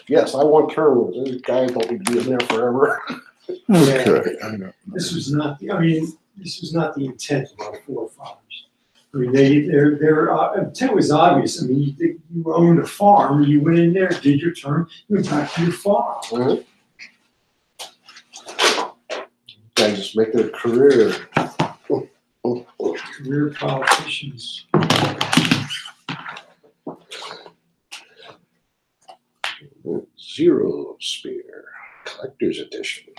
Yes, I want terminals. These guys don't need to be in there forever. Okay. This was not, this was not the intent of our forefathers. I mean, their intent was obvious. I mean, you owned a farm, you went in there, did your term, you went back to your farm. Mm-hmm. Guys just make it a career. Career politicians. Zero Spear Collector's Edition.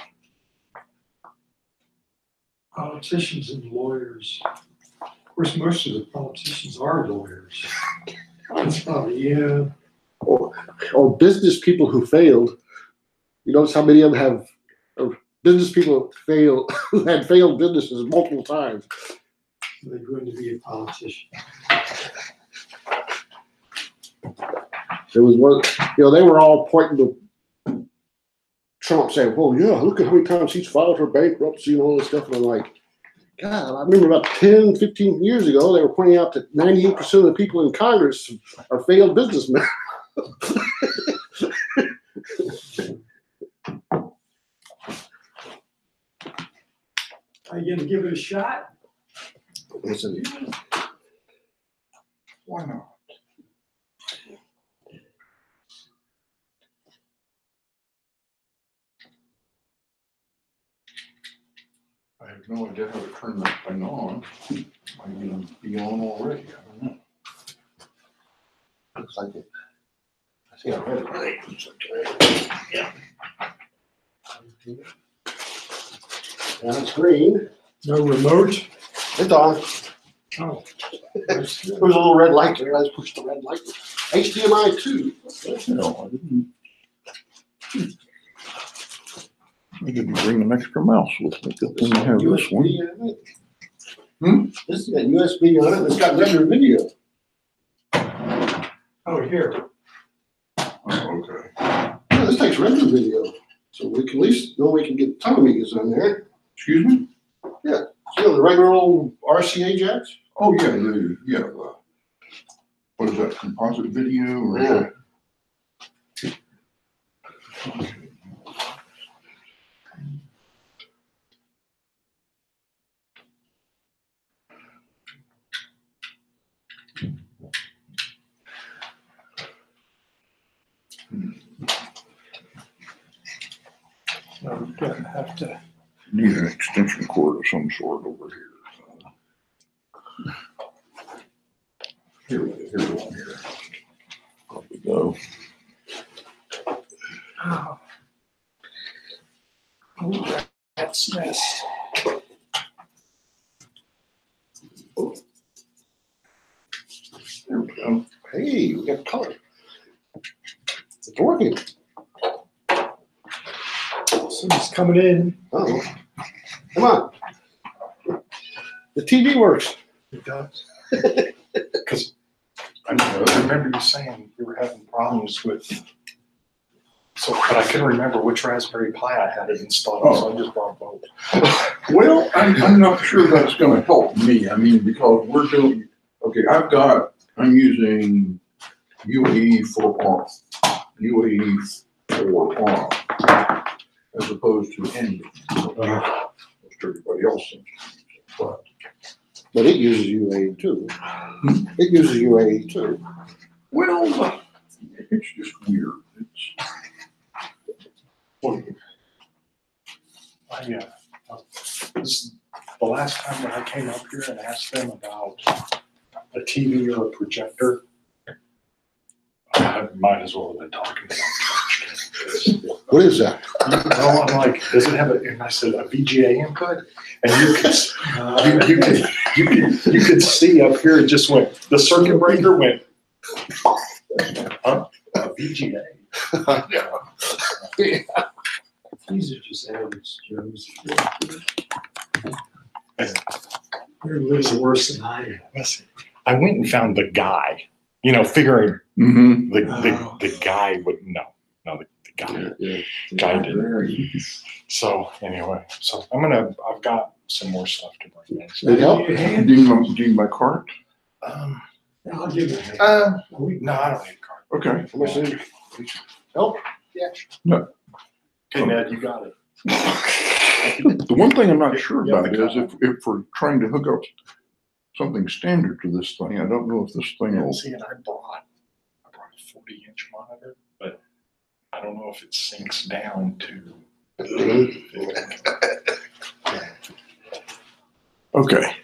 Politicians and lawyers. Of course, most of the politicians are lawyers. That's probably, yeah. Or business people who failed. You notice how many of them have business people who had failed businesses multiple times. They're going to be a politician. There was one, they were all pointing to Trump saying, "Well, yeah, look at how many times he's filed for bankruptcy and all this stuff." And I'm like, God, I remember about 10, 15 years ago, they were pointing out that 98% of the people in Congress are failed businessmen. Are you going to give it a shot? Listen, Why not? I have no idea how to turn that thing on. Might even be on already. I don't know. looks like it. I think I read it right. Yeah. And it's green. No remote? It's on. Oh. There's a little red light there. I just pushed the red light. HDMI 2. No, I didn't bring an extra mouse with me. Good thing I have this one. This has got USB on it. It's got regular video. Oh, here. Oh, okay. Yeah, this takes regular video. So we can at least know we can get telemeters on there. Excuse me? Yeah. So the regular old RCA jacks? Oh, yeah, what is that, composite video or? Yeah. So we're going to have to. Need an extension cord of some sort over here. Here we go. There we go. Oh. Oh, that's nice. There we go. Hey, we got color. It's working. Somebody's coming in. Uh-oh. Come on. The TV works. It does. Because I remember you saying you were having problems with, so, but I couldn't remember which Raspberry Pi I had it installed, so I just brought both. Well, I'm not sure that's gonna help me. I mean, because we're doing, okay, I'm using UAE for ARM, as opposed to any, most everybody else seems to use it. But it uses UAE too. It uses UAE too. Well, it's just weird. This, the last time when I came up here and asked them about a TV or a projector, I might as well have been talking about trash cans. What is that? I'm like, does it have a? And I said a VGA input, and you could see up here. It just went. The circuit breaker went. Huh? A VGA. Yeah. These are just average Joes. They're a little worse than I am. Listen, I went and found the guy. Figuring the guy would no, the guy. Yeah. Guy didn't. So anyway, I've got some more stuff to bring in. Need help? Do you need my card? I'll give it a hand. No, I don't need a card. Okay. How much is it? Help? Yeah. No. Okay, Ned, you got it. The one thing I'm not sure Yeah, about is if we're trying to hook up something standard to this thing, I don't know if this thing will. See, and I brought a 40-inch monitor, but I don't know if it sinks down to. Okay.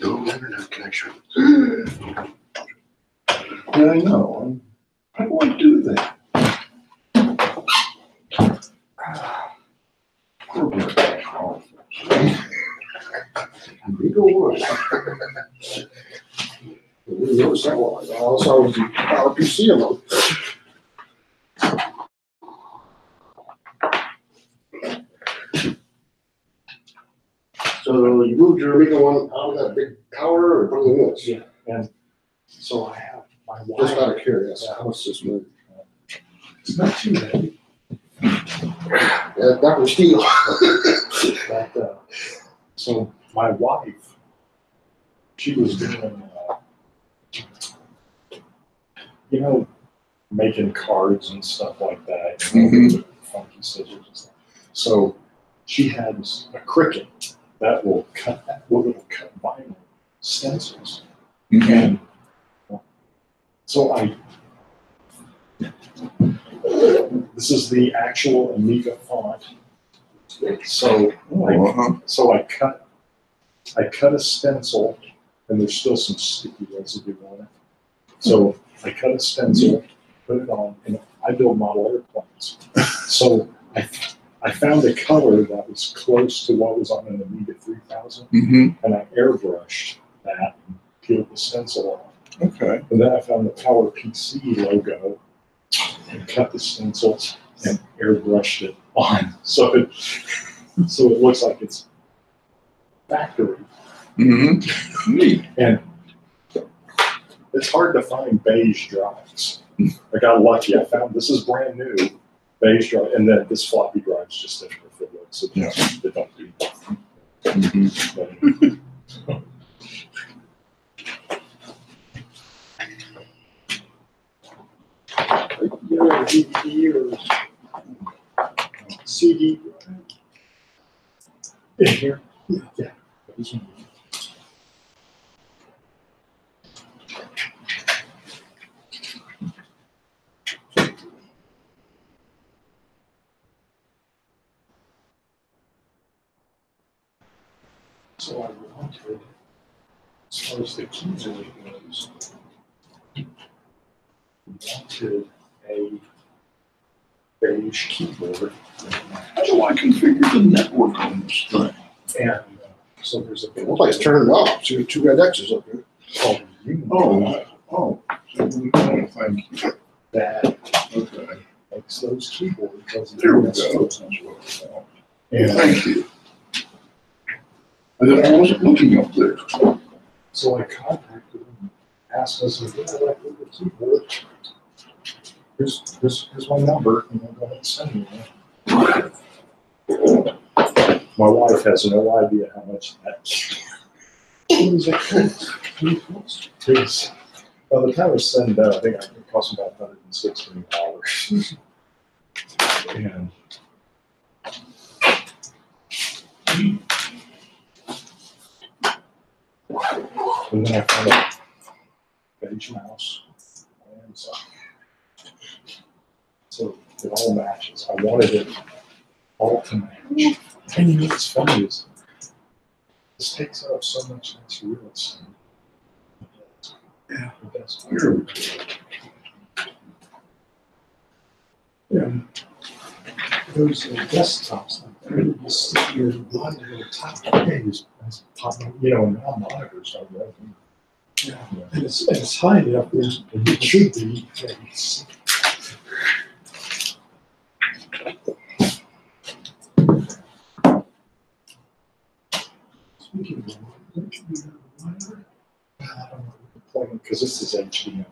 No internet connection. Yeah, I know. How do I do that? Big old one. We noticed that one. Also, was the PowerPC alone. So you moved your Amiga one out of that big tower or put it in this? Yeah, and so I have my Just out wife. of curiosity, how much this move? It's not too bad. Yeah, that was steel. But, so my wife, she was doing, making cards and stuff like that. With funky scissors and stuff. So she has a Cricut that will cut vinyl stencils. And so this is the actual Amiga font. So I cut a stencil, and there's still some sticky residue on it. So I cut a stencil, put it on, and I build model airplanes. So I found a color that was close to what was on an Amiga 3000, and I airbrushed that and peeled the stencil off. Okay. And then I found the PowerPC logo and cut the stencils and airbrushed it on. So it looks like it's factory. Neat. And it's hard to find beige drives. I got lucky. I found this is brand new beige drive, and then this floppy drive's just in for look, so Yeah. they don't do that. Mhm. You know, a DVD or CD. In here. Yeah. So I wanted, as far as the keyboard goes, I wanted a beige keyboard. How do I configure the network on this thing? And so there's a big. Looks like it's turned off. See, two red X's up there. Oh, thank you. That Okay. makes those keyboards. Doesn't There we mess go. with That's what I want. And Thank you. I wasn't looking up there. so I contacted him, asked us, if I like the keyboard. Here's my number, and I'm going to send me one. My wife has no idea how much that. What is it? Because by the time it's said and done, I think it cost about $116. And and then I found a beige mouse. And so it all matches. I wanted it all to match. And you know what's funny is this takes up so much nice real estate. Yeah, it does. Yeah. Those desktops, you stick your line to the top, and it's popping, you know, and now monitors are working. Yeah, and it's high enough where it should be. Speaking of, don't you have a monitor? I don't know, because this is HDMI,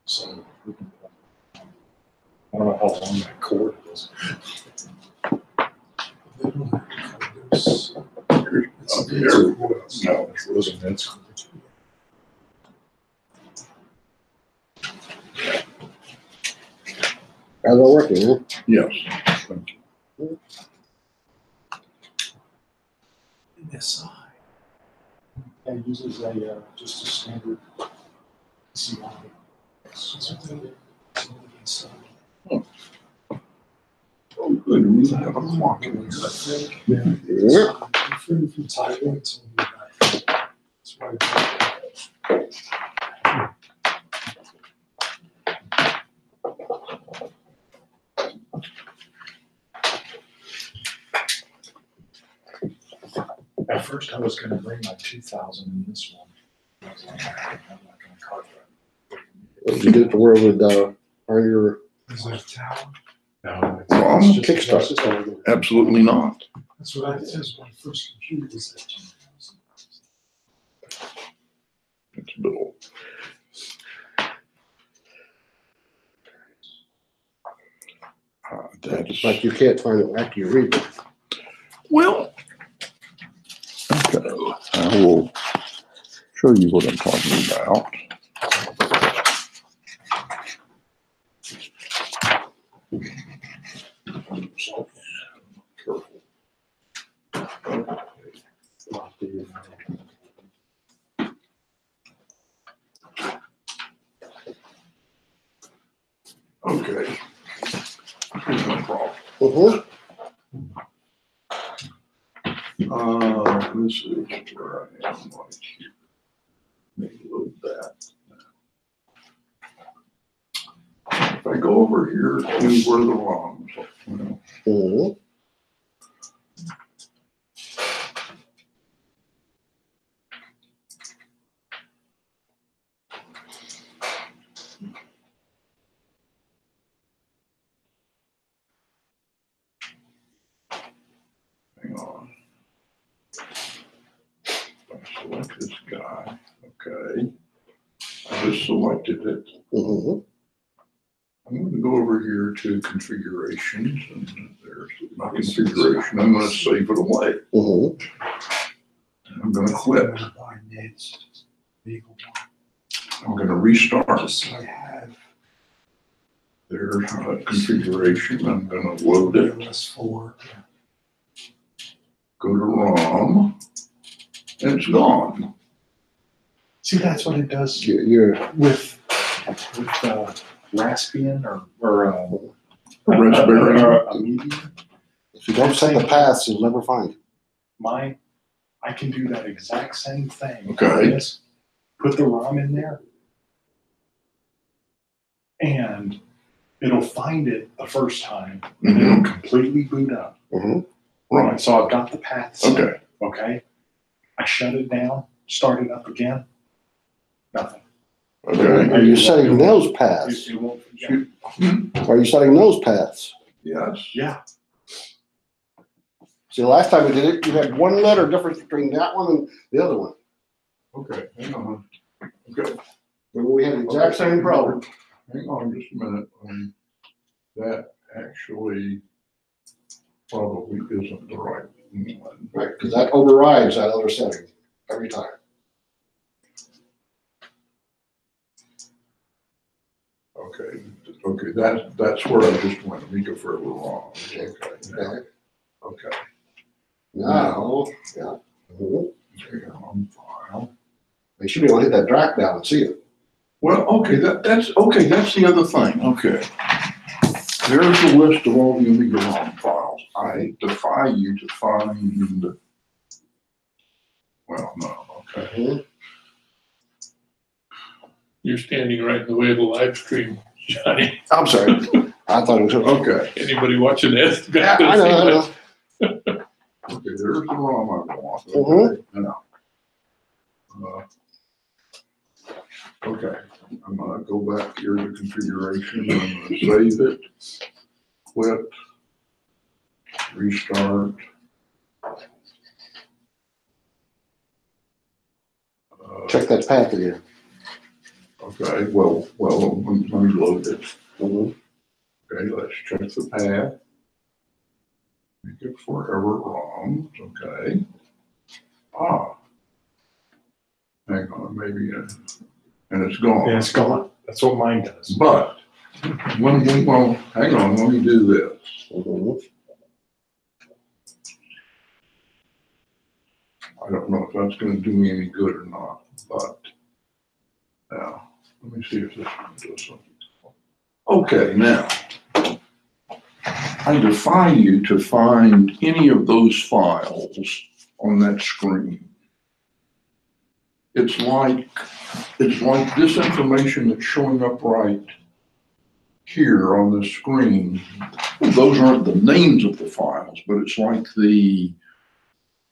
so we can plug it. I don't know how long that cord is. They don't have those. Up there. No. Those are men's cords. How's that working, huh? Yes. Thank you. SI. And uses a just a standard CI. Oh, good. We have a clock in here. Yeah. From Taiwan to that's why. At first, I was going to bring my 2000 in this one. I was like, I'm not going to carve that. Did you get it to where it would, on your Is that a tower? No, Well, it's just Kickstarter? Absolutely not. That's what I did. That's my first computer was that 2000. It's a little. That's Like you can't find it after you read it. well. Okay, I will show you what I'm talking about. Careful. Okay. Here's my problem. Uh-huh. This is where I am right here. Maybe load that. If I go over here to where the ROMs are, Uh-huh. hang on. I select this guy, okay. I just selected it. Uh-huh. I'm going to go over here to configurations, and there's my configuration. I'm going to save it away. I'm going to quit. Buy Ned's vehicle. I'm going to restart. Just so I have There's configuration. I'm going to load it. LS4. Go to ROM, and it's gone. See, that's what it does You're with Raspbian or Raspberry. a medium. if you don't set the paths, you'll never find it. Mine, I can do that exact same thing. Okay. Just put the ROM in there, and it'll find it the first time, and Mhm. it'll completely boot up. Mm-hmm. Right. So I've got the path set. Okay. Okay. I shut it down, start it up again. Nothing. Okay. Are you setting those paths? It won't. Yeah. Are you setting those paths? Yes. Yeah. See, the last time we did it, you had one letter difference between that one and the other one. Okay. Hang on. Okay. Remember, we had the exact same problem. Hang on just a minute. That actually probably isn't the right one. Right, because that overrides that other setting every time. Okay. Okay. That's where I just went. Let me go further wrong. Okay. Now. Okay. Now, yeah. Mhm. Okay. On file. You should be able to hit that drag down and see it. Well, okay. That's okay. That's the other thing. Okay. There's a list of all the Amiga ROM files. I defy you to find. Well, no. Okay. Mhm. You're standing right in the way of the live stream, Johnny. I'm sorry. I thought it was Okay. Anybody watching this? Yeah, I know. Okay, there's the ROM I want. Mhm. Okay, now. Okay, I'm gonna go back here to configuration. I'm gonna save it, quit, restart. Check that path again. Okay, well, let me load it. Mhm. Okay, let's check the path. Make it forever wrong. Okay. Hang on, maybe, and it's gone. And it's gone. That's what mine does. But well, hang on, let me do this. Mhm. I don't know if that's going to do me any good or not, but now let me see if this one does something. Okay, now I defy you to find any of those files on that screen. It's like this information that's showing up right here on the screen. Those aren't the names of the files, but it's like the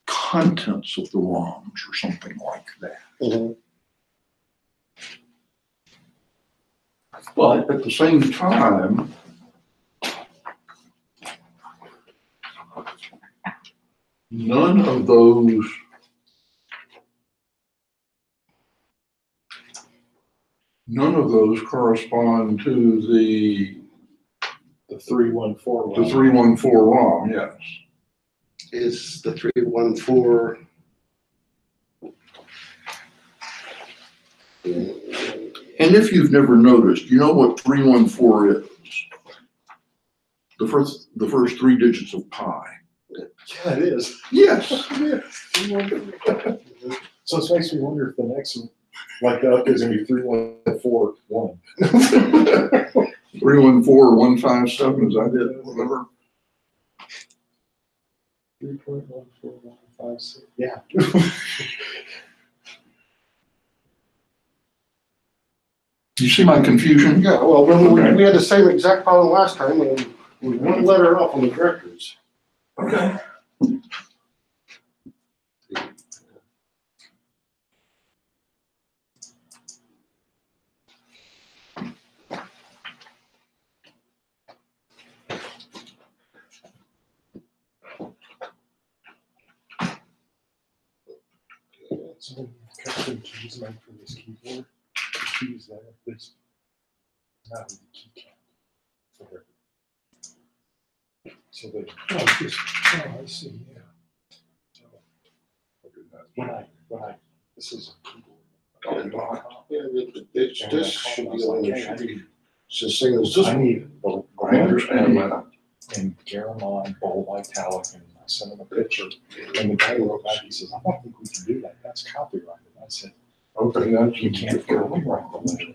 contents of the ROMs or something like that. Mhm. But at the same time, none of those correspond to the 314. 314 ROM, yes. Is the 314. And if you've never noticed, you know what 314 is? The first three digits of pi. Yeah, it is. Yes. So it makes me wonder if the next one, like the up is going to be 3141. 314157, is that it? Whatever. 3.14156. Yeah. You see my confusion? Yeah, well, remember, Okay. we had the same exact problem last time, and with one letter off on the directories. Okay. So custom keys made for this keyboard. The keys there, this not with the keycap. So they, I see, yeah. so when I, this is a keyboard. This should be on there, should be, it's the same as this I one. need the I understand that. and Garamond, bold italic, and I sent him a picture. And the guy wrote back, he says, I don't think we can do that. That's copyrighted. I said, Okay, that's. you can't copyright the letter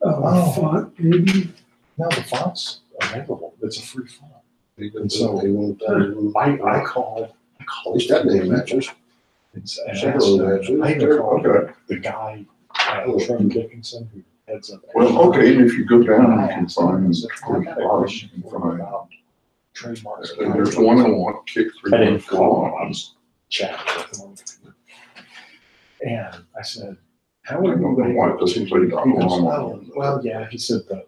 A. Font, maybe? No, the font's available. It's a free font. And so they want I called. at least that name matches. And Several matches. I even called Okay. the guy, Trey Dickinson, who heads up. Well, okay, and if you go down, you can find, I got a question you can for him find, about trademarks. there's one I want, kick I didn't three. call him, I was chatting with him. And I said, how I are don't know you why it able to? doesn't say dot He goes, com. "Oh, well, yeah, he said the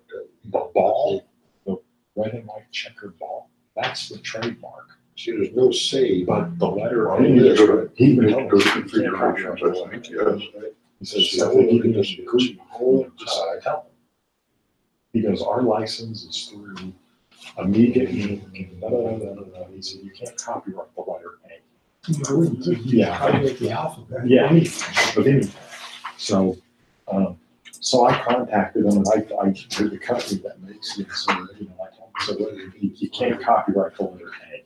ball, the red and white checkered ball, that's the trademark. See, there's no save. But the letter Well, A you need to is, go to, he you need knows. to go to You can't configurations, copyright I think, the yes. He says, so they give me a degree, just tell them. He goes, our license is through Amiga Inc. and da, da, da, da, da, da. He said, you can't copyright the letter A. I wouldn't think you Yeah. copyright the alphabet. Yeah, but anyway, so, so I contacted him and I to the company that makes it, so, you know, I told him, so you can't copyright the letter A.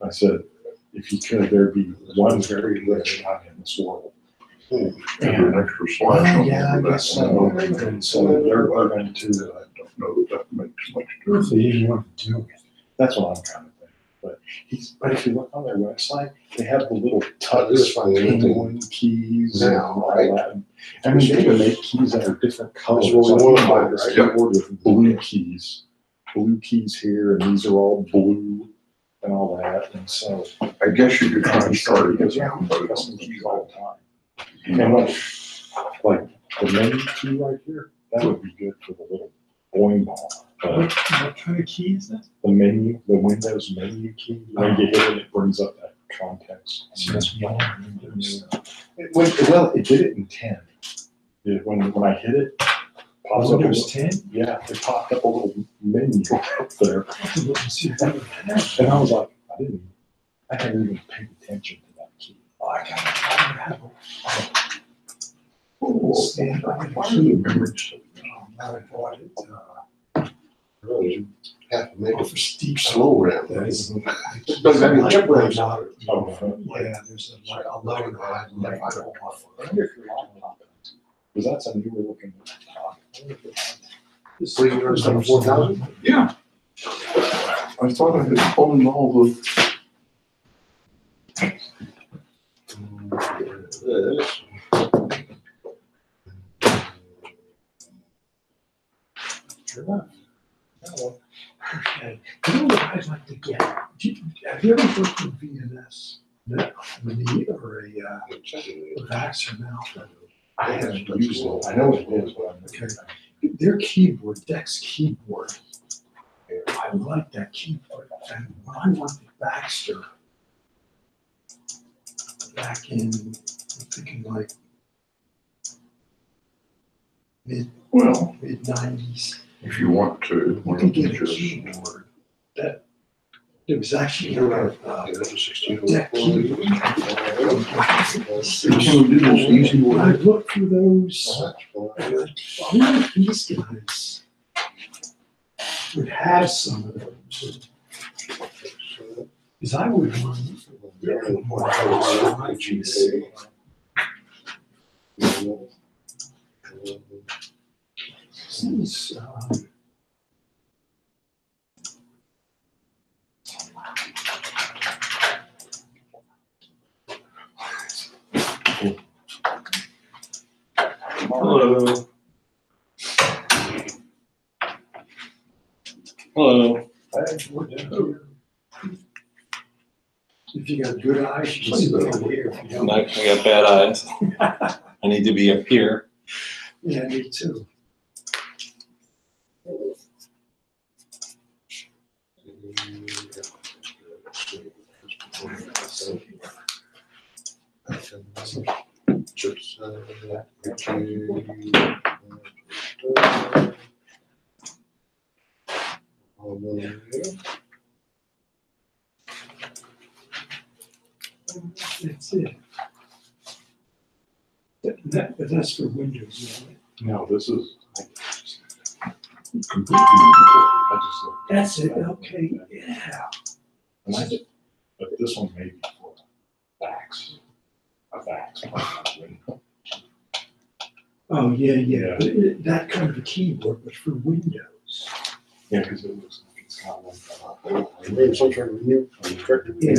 I said, if you could, there'd be one very rich guy in this world. And an extra slash on Yeah, I that. guess so. And so they're going to, I don't know that makes much What's difference. the easy one to do? that's what I'm kind of thinking. But if you look on their website, they have the little touch Just find everything penguin keys and now, all right? that. I mean, they even make keys that are different colors. That's what we So I want, can buy right? this Yep. keyboard with blue keys here, and these are all blue and all that. And so I guess you could try and start it. because yeah, we have custom keys all the time. And like the menu key right here, that would be good for the little boing ball. What kind of key is that? The menu, the Windows menu key, when you hit it, it brings up that context. Well, it did it in 10. When I hit it, pops up a Windows little- 10? Yeah, it popped up a little menu up there. I have to look and see if that would have. And I was like, I hadn't even paid attention to that key. Oh, I have a Oh, stand. I have why a are key. the memories? Now I bought it, Really, have to make for a steep slow round. That is. Doesn't have any jump ramps on on it. Yeah, there's a lower high left. I wonder if your laptop is, because that's a newer looking laptop. So you run stuff 4,000? Yeah. I thought I had pulled all the, This. Sure enough. Okay. You know what I'd like to get? Have you ever worked with VNS? No, or a Vax or Malcolm? I haven't used it. I know what it is, but I'm Okay. Their keyboard, Dex keyboard. I like that keyboard. And when I worked at Baxter, back in, I'm thinking like mid well, 90s, if you want to, you why could don't you get a just, keyboard that it was actually That's a 16. deck keyboard. can we do this easy When I way? looked through those, I wonder if these guys would have some of those. Because I would want more of those for my PC. Since, Hello. Hello. we're down here. If you got good eyes, you can see over here. If you don't- I got bad eyes. I need to be up here. Yeah, me too. That's it. But that's for Windows, right? No, this is, Completely. I just looked. That's it, okay, yeah. And but this one may be for fax, a fax. Oh, yeah, Yeah. but that kind of a keyboard, but for Windows. Yeah, because it looks like it's got like, Maybe some sort of new corrector. Yeah,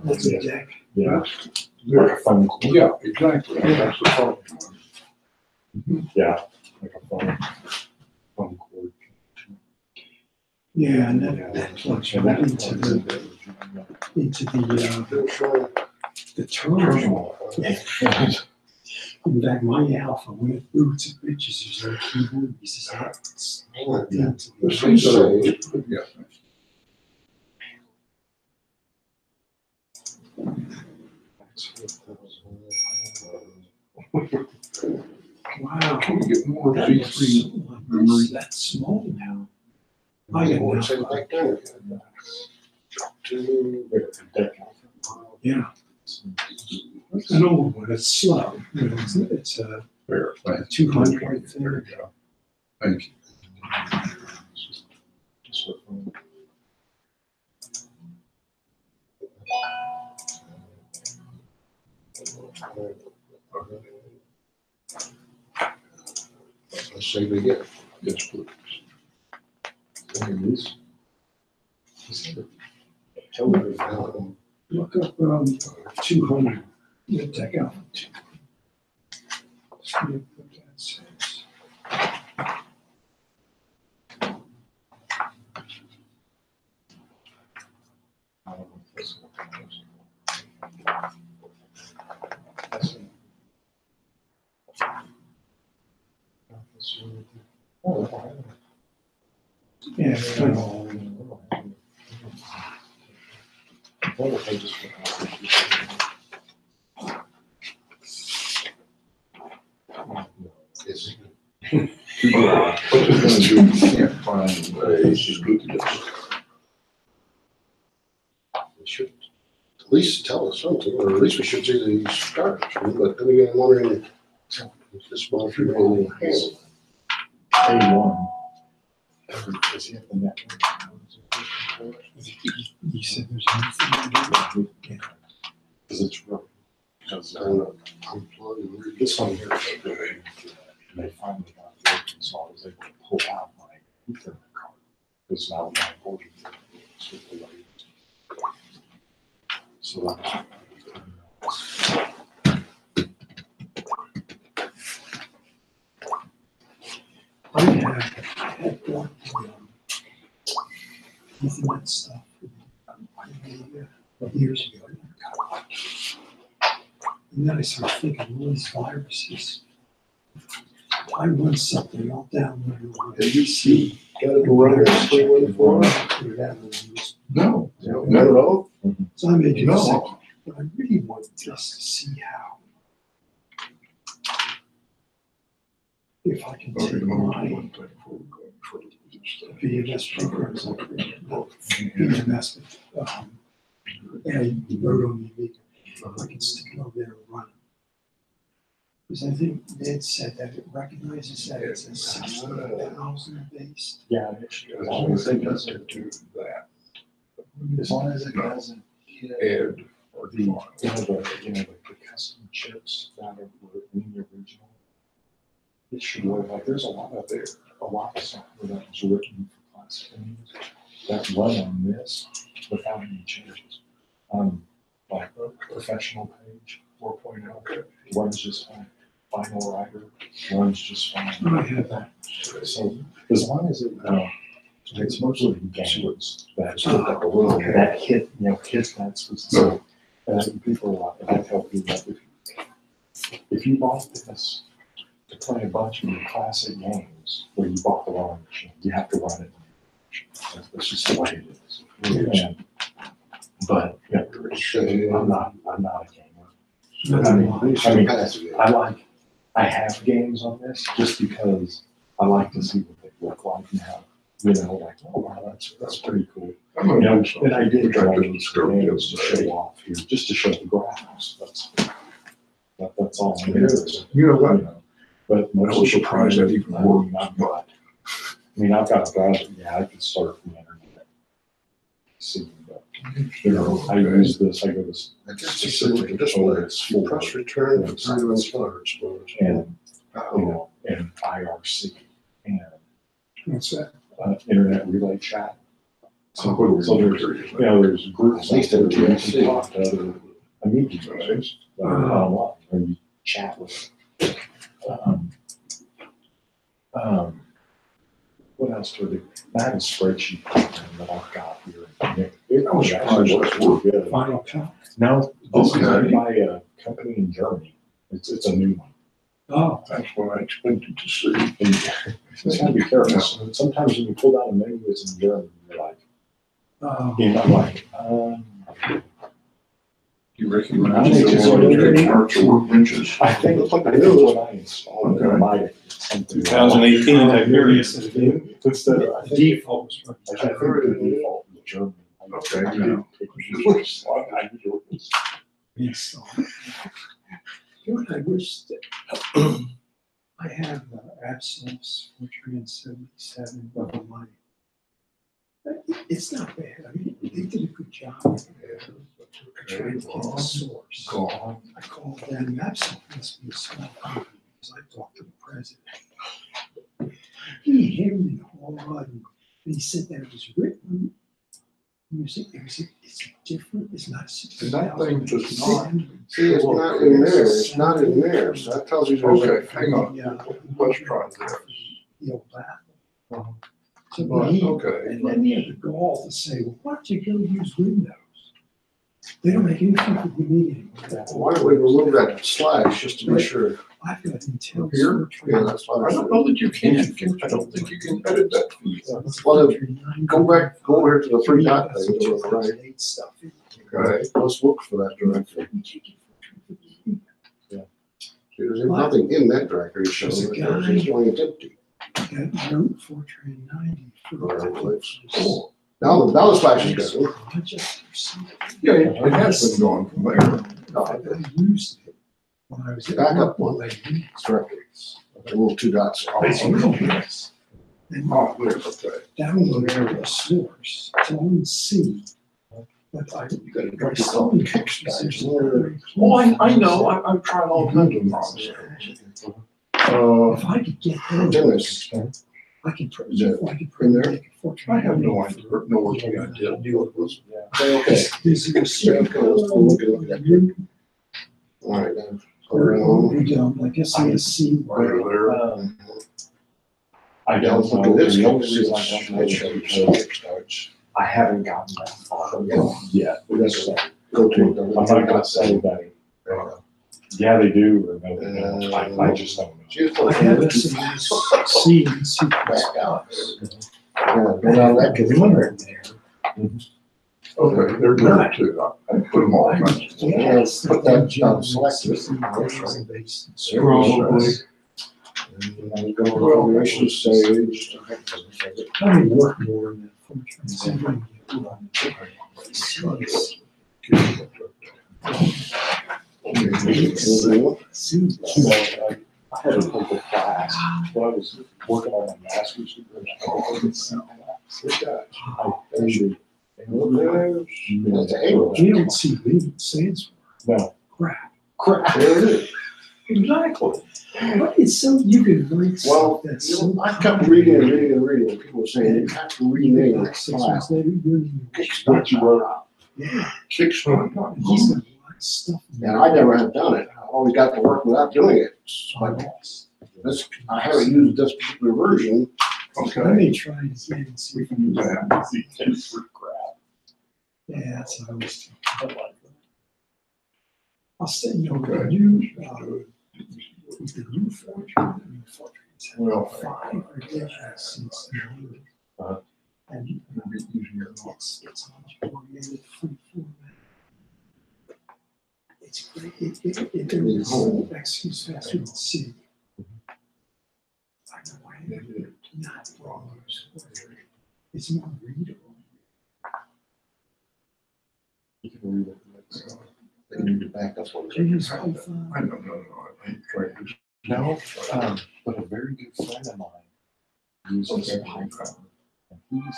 that's a deck. yeah, like a phone cord. Yeah, exactly. That's the problem. Yeah, like a phone cord. Yeah, and Yeah, that plugs and right that into plugs in the, there. into They're showing the terminal. In fact, my Alpha, when it boots, it bitches, there's no keyboard, he says, it's plugged into The the. things that are, yeah. Wow. Can we get more That Z3 looks memory? that's small now. I got Or no. say back down. Yeah, an old one, it's slow, you know, it's a There, thank 200 right you. There there. you go. Thank you. Let's say they get. Yes, please. Look up, 200, you take out. See what that says. Yeah, it's kind of, It's Too bad. What you're gonna do, you can't find ways to do this. They should at least tell us something, or at least we should see the start. But then again, I'm wondering if this monitor will handle. A1. Does he have the network? you said there's anything. Because it's real. Because Unplug and read this one here is really, and they finally got it working, so I was able to pull out my Ethernet card. Because now my board is with the light. So I had bought Ethernet stuff years ago. And then I started thinking, all these viruses. I run something, I'll download it on ABC. Got it to run it, stay with it for us. No, Not at all. So I made you No. sick, but I really want just to see how. If I can Okay, take let me do my one thing before we go any further with this stuff. VMS programs, like VMS, yeah, you wrote on the Amiga. I can stick it over there and run it. Because I think Ned said that it recognizes that it's a 16,000 base. yeah, As long as it doesn't do that. as long as it doesn't hit Add or the, define. the custom chips that are in the original, it should work. Like there's a lot of software that was written for classic games that run on this without any changes. Like Professional Page 4.0 runs just fine. Final Writer runs just fine. I have that. So as long as it's mostly games that Okay. that hit that specific. And people are like, I tell people that if you bought this to play a bunch of your classic games, well, you bought the wrong machine. You have to run it. That's just the way it is. And, but I'm not a gamer. I have games on this just because I like to see what they look like now. Like, oh wow, that's pretty cool. I'm gonna do And something. I did Which I draw just these discovered the names to other day. show off here, just to show the graphs. That's all I'm doing. You know what? But I most was of the surprised that even worked, I've got a browser, yeah, I can start from the internet. See, but, I use this, I go to I guess you should look at this way. You press return for time and storage. and, and IRC, and, What's that? internet relay chat. So there's, Yeah. there's groups. At least out in there where you TLC. can talk to other amigos that are online, and you chat with. What else do I do? I have a spreadsheet program that I've got here. It I was actually surprised works that's pretty good. Final count. No, this is Okay. by a company in Germany. It's a new one. Oh, that's what I expected to see. And you gotta be careful. Sometimes when you pull down a menu, it's in German. You're like, and I'm like, You I recognize think the it's one already- that charts or workbenches? I think when I installed it, Okay. I might have something. 2018, I hear you. Instead of, I think Default was right. I think the default was German. Okay, I yeah. didn't pick it. I knew it was- Yes. You know what I wish that I have Absolus Fortran 77 level money. It's not bad. I mean, they did a good job. Trying to get the source. Gone. I called them. Absolus must be a small company because I talked to the president. He hemmed and hawed, and he said that it was written. It's different. It's not And that thing does not. See, it's not in there. It's not in there. So that tells you there's Okay, hang on. Let's try this. The old Apple. So But, he, okay. and then he had the gall to say, well, why don't you go use Windows? They don't make anything for me anymore. Why don't we remove that slash just to be sure? I've got Intel. Here? Yeah, that's why. I don't know that you can. I don't think you can edit that feed. Well, go back, go over here to the three dot thing, to the right. Stuff. Okay. Let's look for that directory. There's nothing in that directory showing. It's showing it's empty. Got Note Fortran 90. Now the slash is gone. Yeah, it has been gone from there. I used it when I was. Back up one. Directories. The little two dots. And Oh, there, okay. download a source, so I can see. But I, by some pictures, there's no very Oh, I know. I've tried all kinds of nonsense. If I could get Dennis. those, I could. Is it In there? I have no idea, no what I did. Okay. Is there a secret? Okay, let's go look at that. All right, then. Go around. I guess I see. Right there. I Yeah, don't let's look know. at this. The only reason I don't know is because I haven't gotten that far yet. So Go I'm to. not gonna say that, yeah, they do, or no, they don't. I just don't know. I have SMC and C++. Back out. Yeah, go down that computer. Okay, they're there too. I put them all. in. Yeah, put that down, select it. Scroll. And go to Operation Sage. I mean, work more in that. I had a couple class, when I was working on my master's degree. That's a English. We don't see lead stands No. for crap. There it is. Exactly. But it's so, you can write Well, stuff that's you so. know, I kept reading and reading and reading, and people were saying you have to rename Like the 6 file. months later, you What you wrote? yeah, Kickstarter. he's got a lot of stuff. And I never have done it. I always got to work without doing it. It's like, this, I haven't used this particular version. I Okay. may try it again and see We if can do that. yeah, that's how I was. I'll send you Okay. the new, the new Fortran. Well, 5 revisions since the new. Uh-huh. And It'll be easier. it's oriented free format. It's great. It is, excuse faster than C. I know I have not wrong. It's more readable. You can read it. They need to back up on Do you it. use Python? I don't know, I think trying to. No, but a very good friend of mine uses Okay. Python. And he's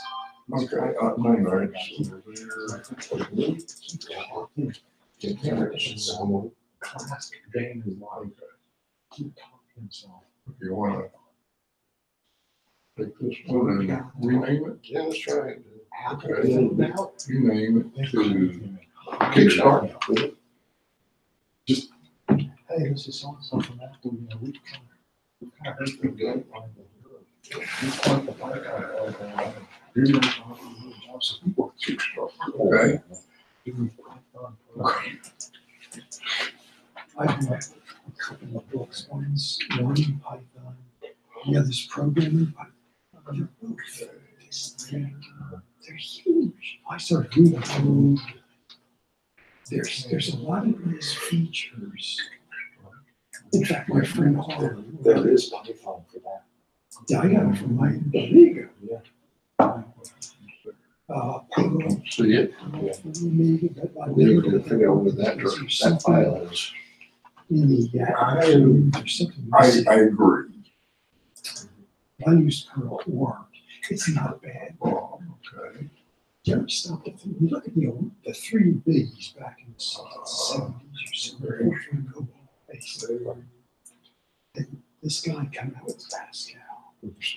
Okay, I know, class day in his life. Keep talking to himself. you wanna take this one and rename it, Yeah, that's right. okay, you name it to Kickstart. Hey, this is so-and-so from Apple, you know, we've kind of heard the grapevine that he's quite the Python. You're not talking to jobs, so we work Kickstart. Okay. Doing Python programming. I have a couple of books. One's learning Python, the other's programming Python. They're both this thing. They're huge. I started reading them. There's a lot of nice features. In fact, my friend Harlan, There is Python for that. I got it from my Amiga. Yeah. Don't see it, Amiga, but my Never Amiga, gonna figure out where that file is. in the action or something. I agree. I used Perl Org. It's not bad. Oh, okay. You ever stop to think, you look at the three Bs back in the 70s or something. And this guy came out with Pascal.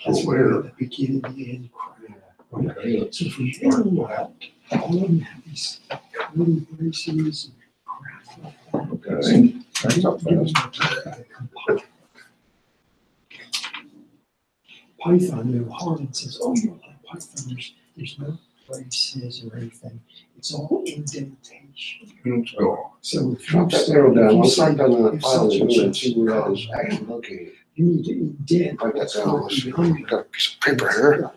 That's where Where? the beginning, the end crap. Okay. So if we handle that, all of them have these coding braces and crap like that. Okay. That's not fast. Python, Harlan says, oh, you don't like Python, there's no braces or anything. It's all indentation. Let's go. So if Drop you that arrow down, if you once say- I'm done on that if file, such then and we'll such see where that is is actually located. You need to indent. Write that down, let's see. Behind Got a piece of paper here.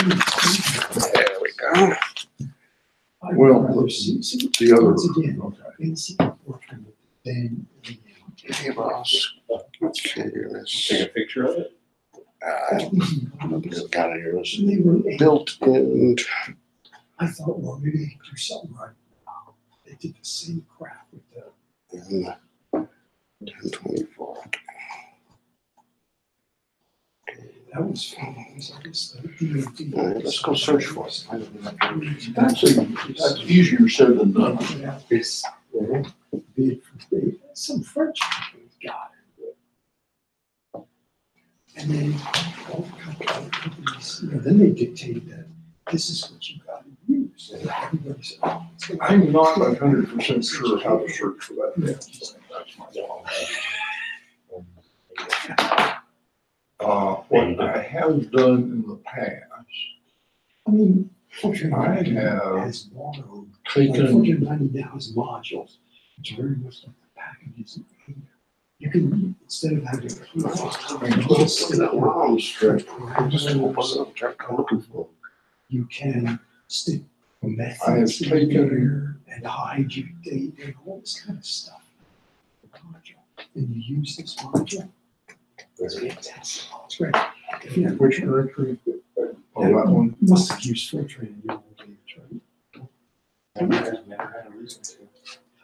There we go. Well, The other, Once again, okay. basic portrait, then. Hey, boss. Okay, let's. Take a picture of it? Got it here. Let's They were, built in. I thought, well, maybe they could do something right now. They did the same crap with the, 1024. that was fun. It was like this, the DOD. All right, let's go search for it. That's easier said than done. This bid for bid. Some French company got it. And then all companies, then they dictated that this is what you got to use. And everybody said, oh, it's gonna- I'm not 100% sure how to search for that. That's my problem. What I have done in the past, I mean, Fortune I 90 have has borrowed, like taken, Fortune 90 now has modules, which are very much like the packages in here. You can, instead of having. Look at that long stretch. Just open it up, try to looking for. You can stick I have methods in taken- there and hide your data and all this kind of stuff. Module. And you use this module. It's fantastic. It's great. If you have- which directory? Oh, that one? You must have used Fortran in your old days, right? Never had a reason to.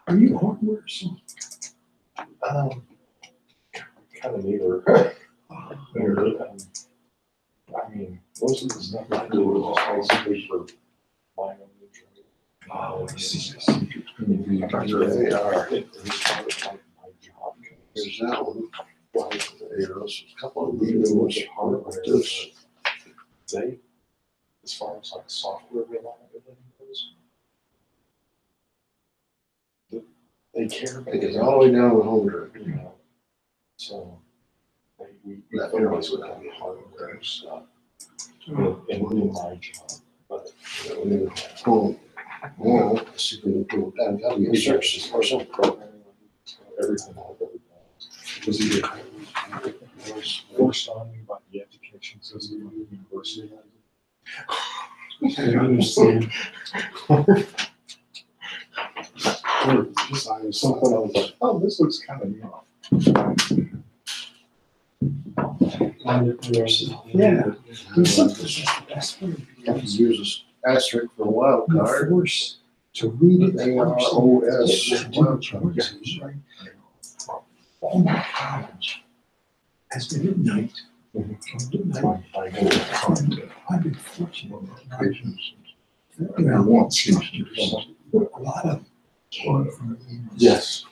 Are you hardware or something? Kind of neither. Uh, I mean, most of the stuff I do is just basically for my own needs. Oh, I see. It's gonna be They are. Here's that one. There's a couple of really ones hard like this. They, as far as like software reliability goes, they care about They get all the way down to the home directory. you know, so we That everybody's would have hardware stuff Oh, in my job, but And then home. Well, let's see if we can do that. That'll be a search. or some programming, everything all over. Was either forced on me by the education system of the university. I understand. Or just I was something I was like, oh, this looks kind of neat. Yeah. There's something that's the best way You can use this asterisk for a wild to card. force to read it. AROS. Right. All my college has been at night. I've been fortunate. Once. A lot of came from the inner Yes.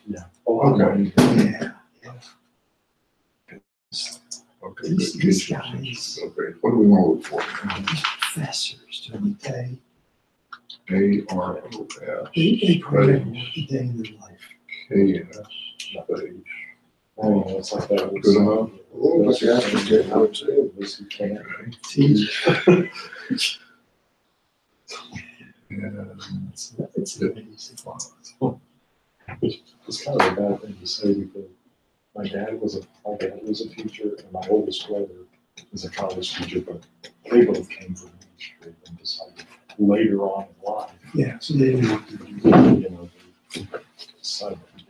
Okay. Yeah. Okay. These guys, Okay, what do we want to look for? professors during the day, AROS. they probably have worked a day in their life. KS space. Oh, it's like that. Good enough? Oh, but the asterisk didn't know it too. Teach. It's amazing. It's kind of a bad thing to say because my dad was a teacher and my oldest brother is a college teacher, but they both came from industry and decided later on in life, Yeah, so they didn't want to do you know, they decided to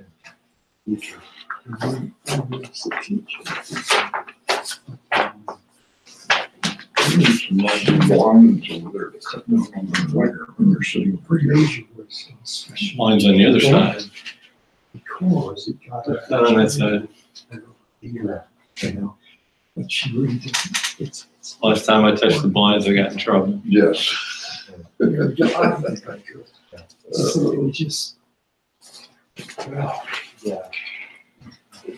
be teacher. I was a teacher. There's some nice lines over there to cut down on the wire when they're sitting pretty. Major was special. Mine's on the other side. Because it got. Not on that side. Era, you know, but she really didn't. It's. Last time I touched the blinds, I got in trouble. Yes. I don't think I could. So it was just. Well, Yeah.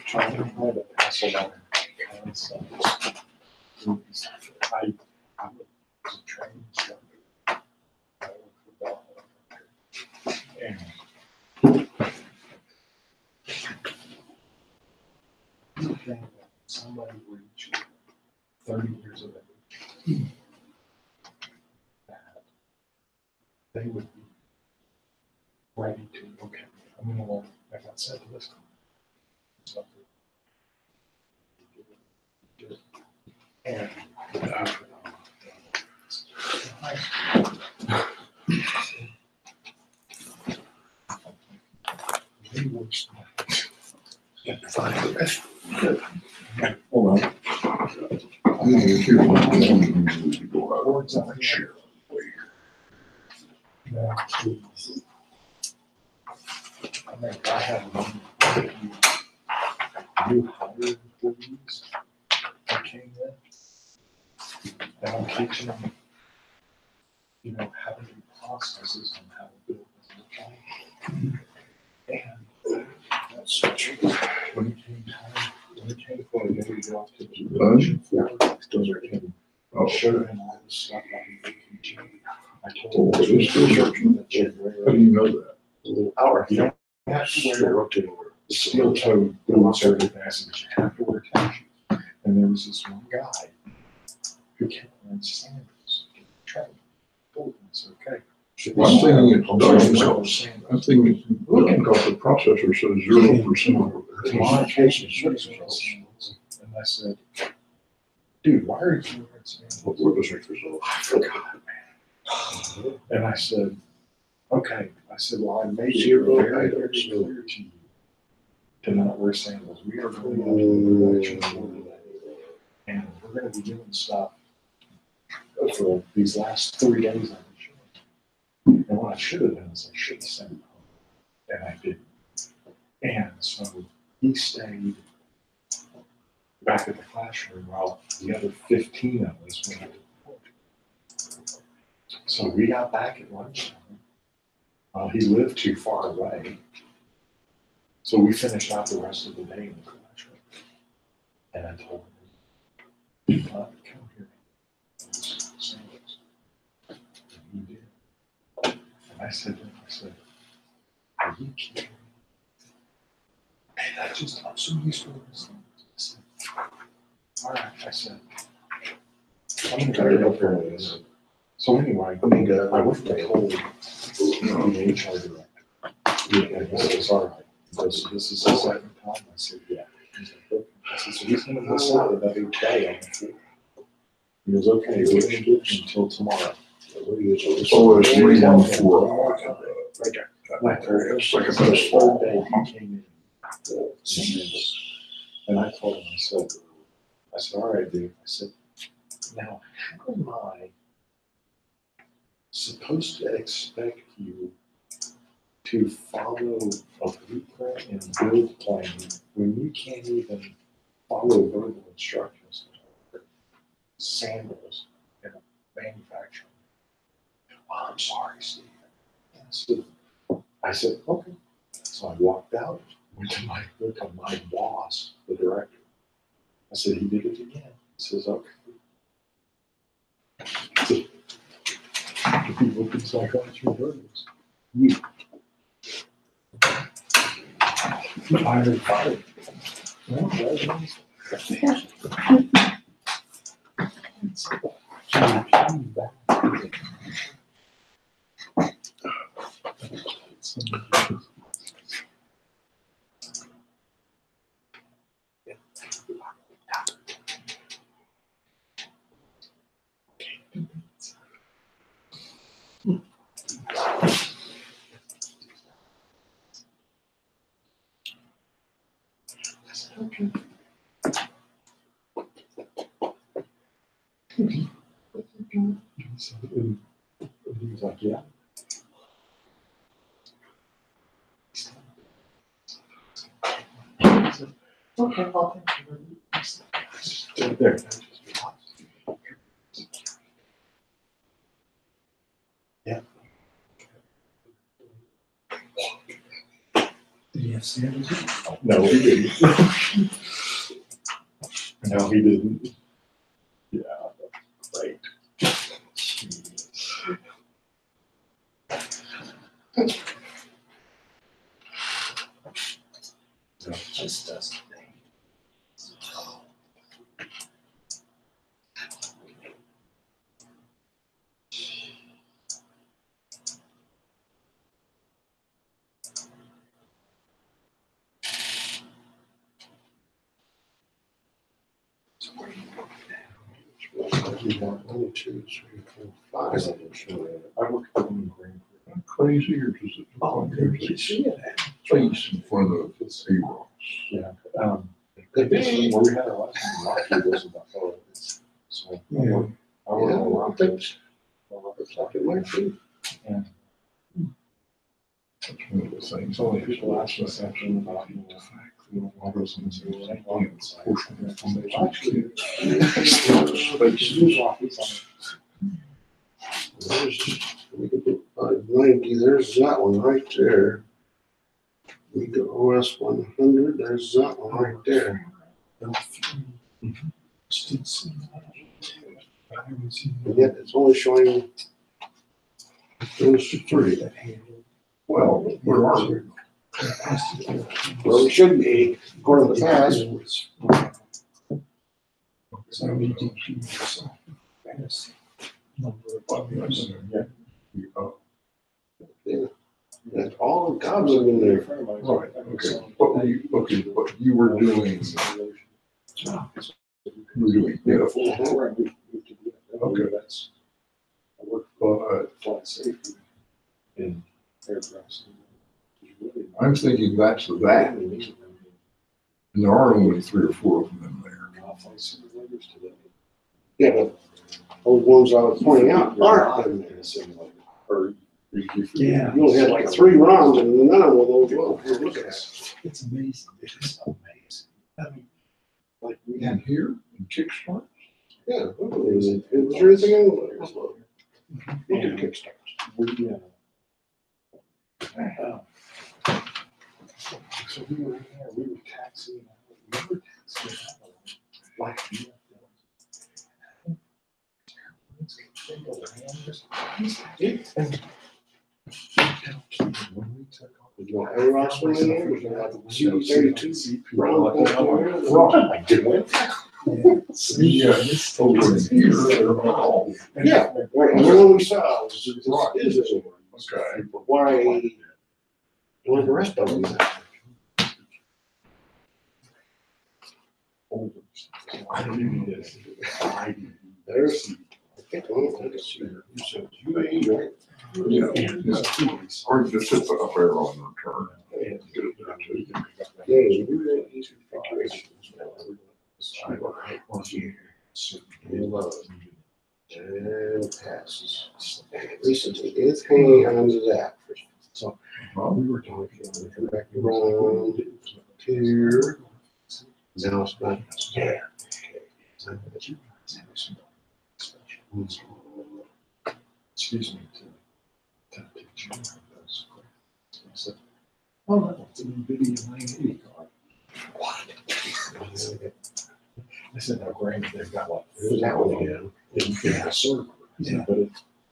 Trying to find a pass along concepts. I was a training instructor. I worked for Bell. And somebody reached 30 years of age, that they would be ready to, okay, I'm gonna learn, I got set to this. And they were hold on. I think if you're going to go out and share. I think I have one new hire employees that came in. And I'm teaching them, you know, how to do processes and how to build them. And that's such a, when it came time, when it came for a day to go off to the production floor, those are him. I'll show him all the stuff I can teach him. I told him, It's still searching. How do you know that? a little hour. You don't have to wear the steel toe boots or anything, but you have to wear tennis shoes. And there was this one guy who kept wearing sandals. Trained. Told him it's okay. Well, I'm thinking it doesn't Wear help. sandals. I'm thinking, looking at the processor says 0% over there. Modification shoes wearing sandals. And I said, dude, why are you wearing sandals? What were the pictures of? I forgot, man. And I said, okay. I said, well, I made it very, very clear to you to not wear sandals. We are going out to the production floor today. And we're going to be doing stuff for these last 3 days I've been showing. And what I should have done is I should have sent it home. And I didn't. And so he stayed back at the classroom while the other 15 of us went to the report. So we got back at lunchtime. He lived too far away. So we finished out the rest of the day in the classroom. And I told him, come here. Sandals. And he did. And I said to him, are you kidding me? And I just, I'm so used to this. I said, all right, I said, I'm going to go up there with this. So anyway, I went and told the HR director. And he said, it's all right. He goes, this is the second time? I said, yeah. He's like, okay. I said, so he's going to miss out another day on the floor. He goes, okay, we're going to do it until tomorrow. Oh, it's 314. Right there. It's like a So the best third ball. day he came in. And I told him, I said, I said, all right, dude. I said, now, how am I supposed to expect you to follow a blueprint and build plan when you can't even follow verbal instructions? Sandals in manufacturing. Oh, I'm sorry, Steve. I said, okay. So I walked out, went to my boss, the director. I said, he did it again. He says, okay. He opens like on your words. You. Fired. Well, okay. So, and he was like, yeah. I said, okay, I'll take you. Right there. Yeah. Did he have sandals? No, he didn't. No, he didn't. Yeah, great. No, it just doesn't. One, two, three, four, five. I work at the Green. Crazy, or does it look like there's a space in front of A-Ross? Yeah. Where we had our last one, Rocky was about four. So I work on Yeah, I Rocky. think it's like it might be. That's one of the things. So when people ask me something about, what goes into the like, Actually, We could put 590, there's that one right there. We go OS 100, there's that one right there. And yet it's only showing those three. well, where are we? Well, we should be, according to the past. Yeah, that's all God's in there. Right, okay. What you were doing, okay, That's, I work for flight safety in aircraft. I'm thinking that's that, and there are only 3 or 4 of them there. Yeah, but those ones I was pointing out aren't in there. Yeah. You only had like 3 rounds and none of those you're looking at. It's amazing. It is amazing. I mean, Like we have here in Kickstart. Yeah, is there anything in there? Look at Kickstarter. So we were in there, we were taxiing like when we took off, You want A-Ross one in there? You got the C-32 round. I did. Yeah, over here, they're all. Yeah, right, and the one we saw was, is this one. Okay. Why, the rest of them? I don't even know. There's, I think, let's see, you said UAE, right? Yeah. Or just hit the up arrow and return. Yeah, UAE configuration. Right here. Below. And passes. And recently it's hanging under that. So we were talking, come back around here. Now it's back there. Excuse me. To picture those. I said, oh, no, it's an NVIDIA 980 card. What? I said, now granted, they've got like That one again. in the server, Yeah. but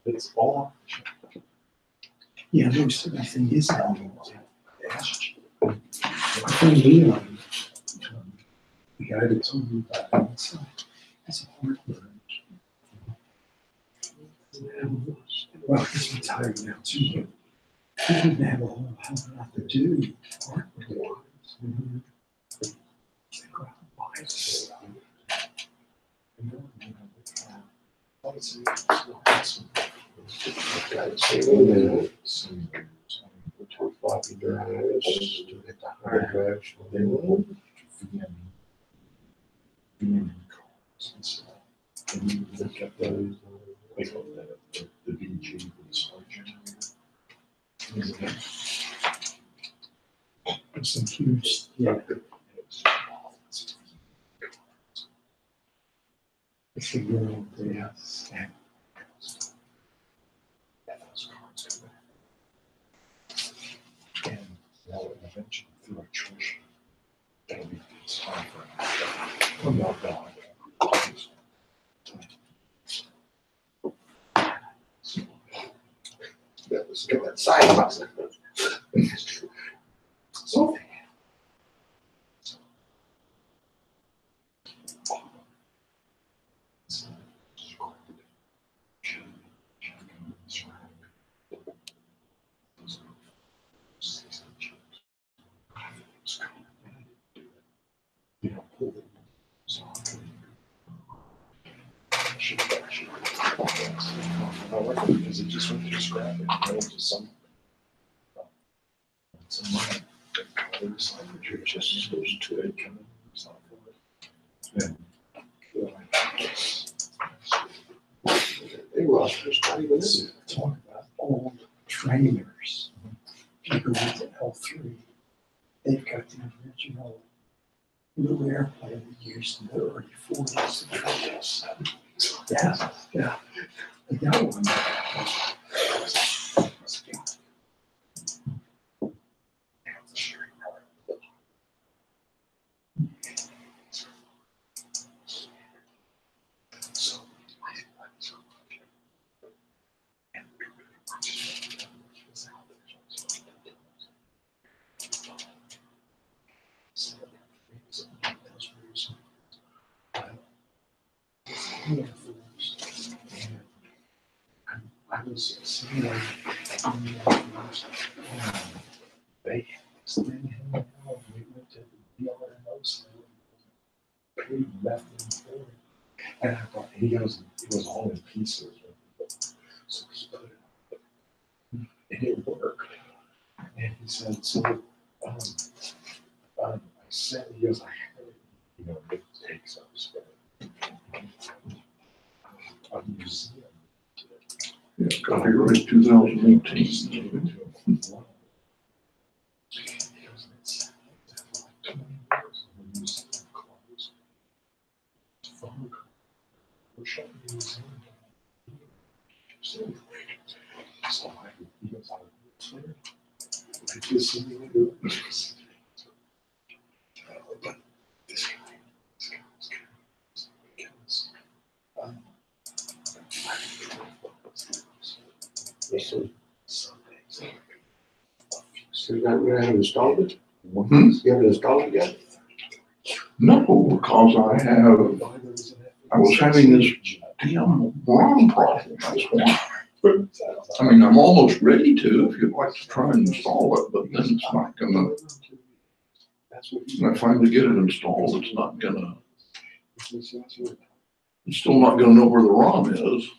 it's all. Yeah, most of the thing is out. I think he, the guy that told me about that, that's a hard one. Well, he's retired now too. He didn't have a whole hell of a lot to do. Hardware-wise. Think about why it's so- Floppy drives to get the hard drives. And you look at those, they call that the VG for the sergeant. Some huge, yeah. It's a world there. Yes. And those cards come back. And now eventually through attrition, that'll be time for I'm not done. That was good. That side button. So. You know, pull it. So because it just went through scrap and went into some mine. Just those two egg coming. And They lost their not even in there. Talk about old trainers. If you go into L3, they've got the original little airplane they used in the early 40s. Yeah, yeah. I got one. I was simulating they extended him out. We went to the DRMOs. Paid left and forward. And I thought, he goes, it was all in pieces. So he put it up. And it worked. And he said, so, I said, he goes, I had it, you know, it takes up space. A museum. Yeah, copyright 2018. But this guy. So you haven't installed it? Hmm? You haven't installed it yet? No, because I was having this damn ROM problem, that's why. I mean, I'm almost ready to, if you'd like to try and install it, but then it's not gonna, when I finally get it installed, it's not gonna, it's still not gonna know where the ROM is.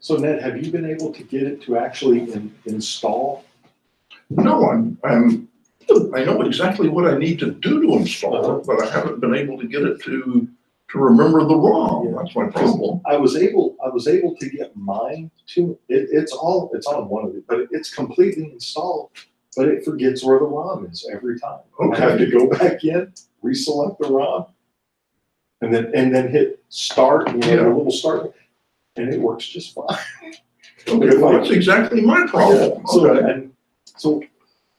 So Ned, have you been able to get it to actually install? No, I know exactly what I need to do to install it, but I haven't been able to get it to remember the ROM. That's my problem. I was able to get mine to, it's on one of it, but it's completely installed, but it forgets where the ROM is every time. I have to go back in, reselect the ROM, and then hit start, a little start, and it works just fine. Okay, well, that's exactly my problem. Okay. So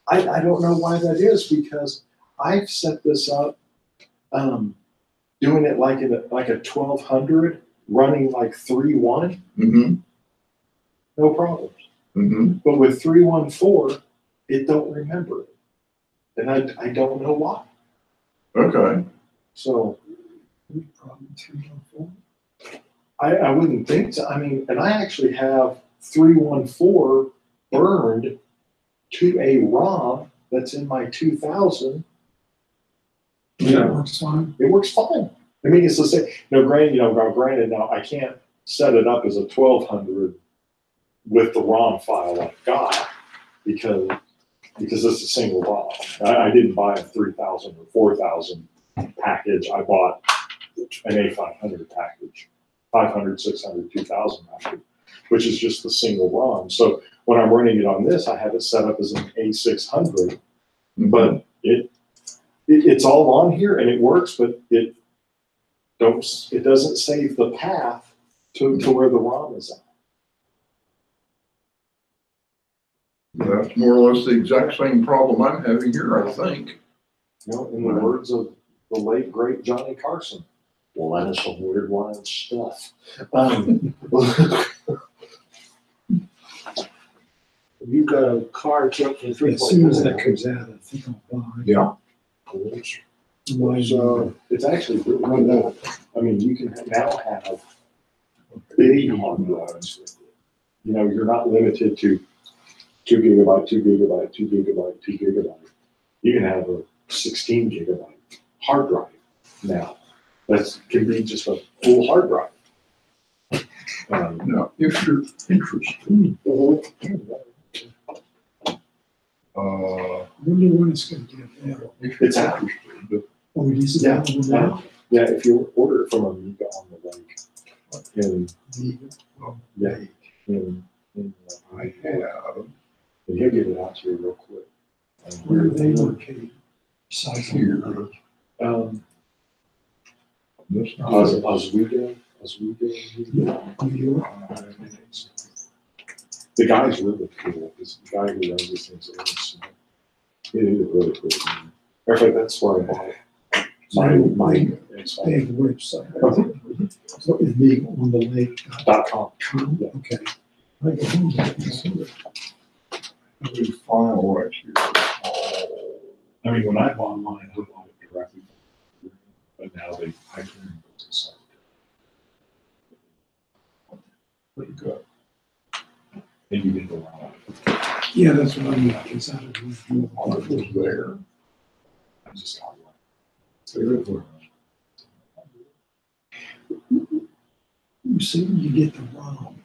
I don't know why that is, because I've set this up, doing it like a 1200, running like 3.1, Mm-hmm. no problems. Mm-hmm. But with 3.14, it don't remember it, and I don't know why. Okay. So Problem 314. I wouldn't think so. I mean, and I actually have 3.14 burned to a ROM that's in my 2000. Yeah, works fine. It works fine. I mean, it's the same. Granted, now I can't set it up as a 1200 with the ROM file I've got because it's a single ROM. I didn't buy a 3000 or 4000 package. I bought an A500 package, 500, 600, 2000 package, which is just the single ROM. So when I'm running it on this, I have it set up as an A600, but it's all on here and it works, but it doesn't save the path to where the ROM is at. That's more or less the exact same problem I'm having here, I think. In the words of the late great Johnny Carson, well, that is some weird wild stuff. You've got a car truck for 3.4. As soon as that comes out, I think I'll buy. Yeah. So it's actually really good. I mean, you can now have big hard drives with it. You're not limited to 2 gigabyte, 2 gigabyte, 2 gigabyte, 2 gigabyte. You can have a 16 gigabyte hard drive now. That can be just a full hard drive. Now, if you're interested, I wonder when it's going to get available. It's out. Oh, it is available now? Yeah, if you order it from Amiga on the link, in I have and he'll get it out to you real quick. Where are they located? Besides here. This Oswego. New York? The guy's really cool. This guy who runs this thing is really cool. In fact, that's where I bought my They have a website. So it'd be on the lake.com. .com. Okay. I go home to it. is a file right here. I mean, when I bought mine, I bought it directly from but now they Hyperion goes inside. Pretty good. And you can go around. Yeah, that's what I mean. It's out of the All it was there. I just got one. You see, you get the ROM.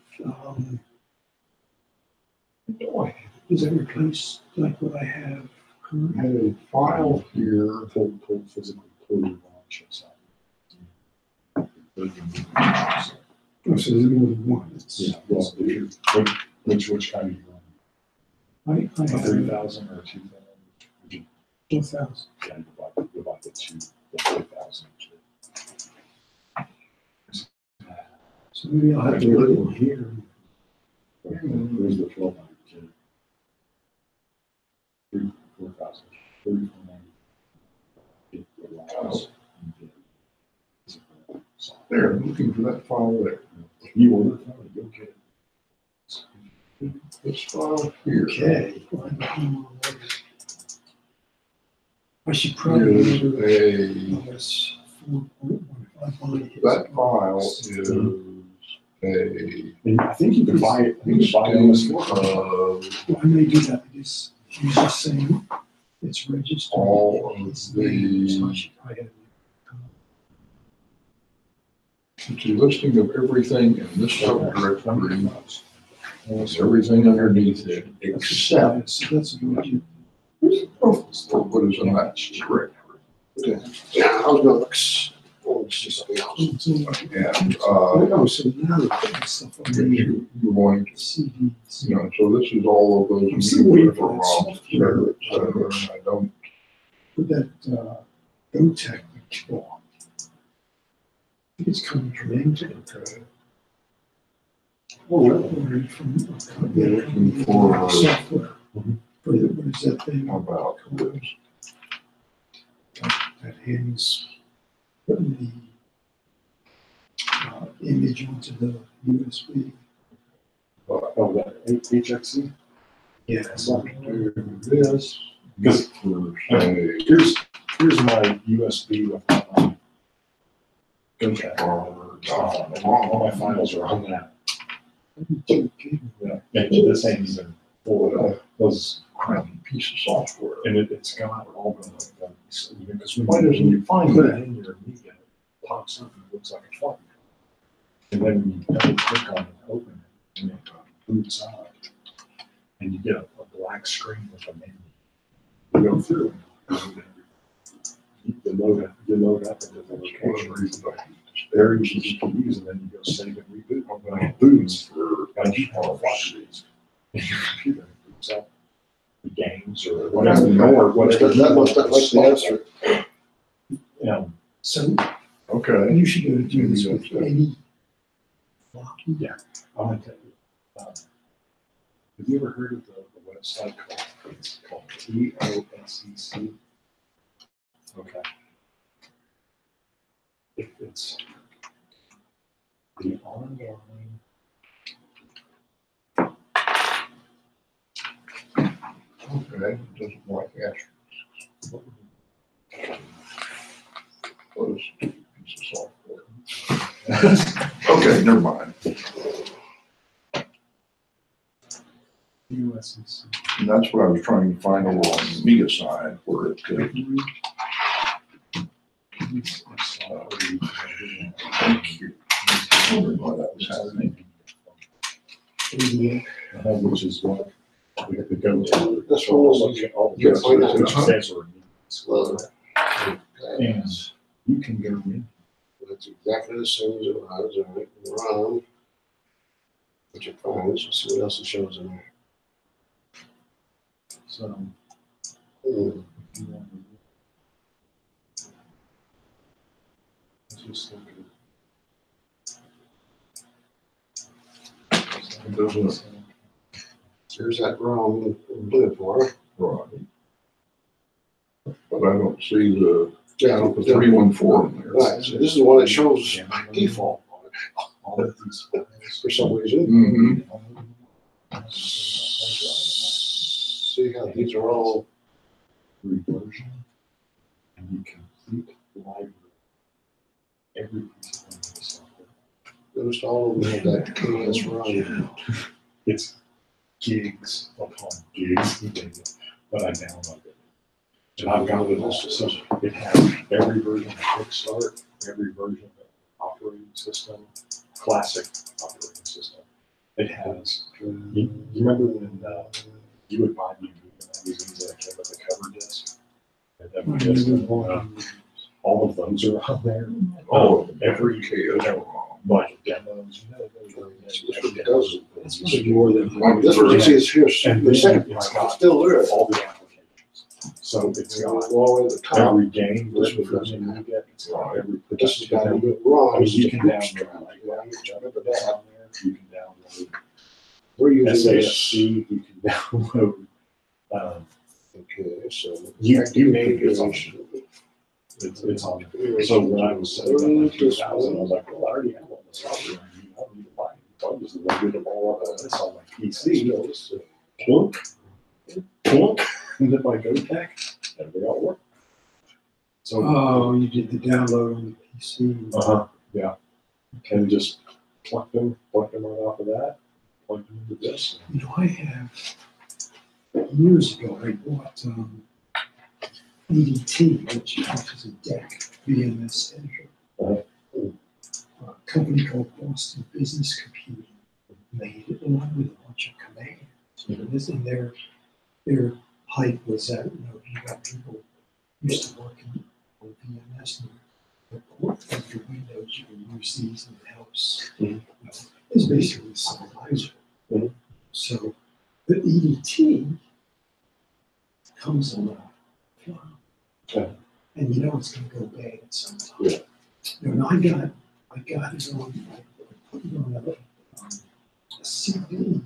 Does that replace like what I have I currently? had a file here. Full physical coding launch inside. Oh, so there's more than one. It's- Yeah, well, if you, which kind do you run? I A have 3000 or a 2000? 4,000. Yeah, you buy the 3000. So maybe I'll have to look in here. Where's the 1200? 4,000. 3490. There, I'm looking for that file there. You order it, you'll get it. This file here. Okay. I should probably Is order a, this 4.1 if I buy it. that file is a And I think you can buy it, on the store. Well, I may do that because she's just saying it's registered. All of It's named, so I the- should probably have It's a listing of everything in this subdirectory. It's everything underneath it except That's good. for what is in that directory. Okay. Yeah, I was gonna look. Oh, it's just something else. And, Oh, so now the stuff on the you're going to, CDs. you know, so this is all of those. I'm still waiting for that Rob, software. et cetera, et cetera. I don't, With that, GoTech, well, I think it's coming from Engine. Oh, really? From, You're looking for- software. For the, what is that thing? how about this? That handles putting the image onto the USB. Oh, that HXC? Yeah, Something do this. Because For, say, here's my USB with my GoTech. All my files are on that. Yeah, and this ain't even for those, crappy piece of software. and it's got all the, because Why doesn't when you find put it in your media, it pops up and it looks like a file. And then when you double click on it, open it, and it boots up, and you get a black screen with a menu. You go through and you load up into the location. Very easy to use, and then you go save and reboot. When it boots, and you have a flash disk in your computer, it boots up the games or whatever, or whatever. That must, that must be answered. Yeah. So Okay. you should go to do this with any. Yeah, I'm gonna tell you. Have you ever heard of the website called TOSEC? Okay. It's the online. Okay, doesn't like asterisks. What is a piece of software? Okay, never mind. TOSEC. And that's what I was trying to find over on the media side where it could. Thank you. I wondered why that was happening. Which is what we have to go to. This one was- all the Yes, which uh-huh. says we're Well, and you can go in. that's exactly the same as it was, all right, run. Which it finds, let's see what else it shows in there. So Hmm. if you want to let's just look at It doesn't. There's that wrong blue for. Right. But I don't see the Yeah, 314 in there. right, so this is the one that shows default on it all of these files. for some reason. Mm-hmm. See how these are all, Reversion and you complete library. Every piece of the software. notice all of them have that KS run. It's gigs upon gigs of data, but I downloaded it. And I've got it all, so it has every version of Quickstart, every version of operating system, classic operating system. It has, you remember when you would buy the magazines that came with a cover disc? And every disc, all of those are on there. Oh, Every, KS. like demos, every demo. It's much more than. This one, you see, is here, And the then second it's part, got it's still there. all the applications. So it's got All the way to the top. every game, This every one doesn't version you get, it's got every But this has got a production. good run. I mean, you can It's a download, like, Yeah, I remember that's that. on there. You can download We're using this. SAFC, you can download, Okay, so. you name it, it's on. Configuration. It's on. So when I was setting up my 2000, I was like, well, I already have all this software. I don't need to buy it. So I just loaded it all up on this on my PC. Plunk, plunk, and then my GoTech, and they all work. So, Oh, you did the download on the PC. yeah. And just plucked them right off of that, plugged them into this. You know, I have, years ago, I bought, EDT, which is a deck, VMS editor. company called Boston Business Computing made it along with a bunch of commands. And this in their hype was that, you know, you got people used to working on VMS and the port of your Windows, you can use these and it helps. It's basically a supervisor. So the EDT comes on a fly. And you know it's gonna go bad at some time. Yeah. You know, and I got it on, I put it on a CD.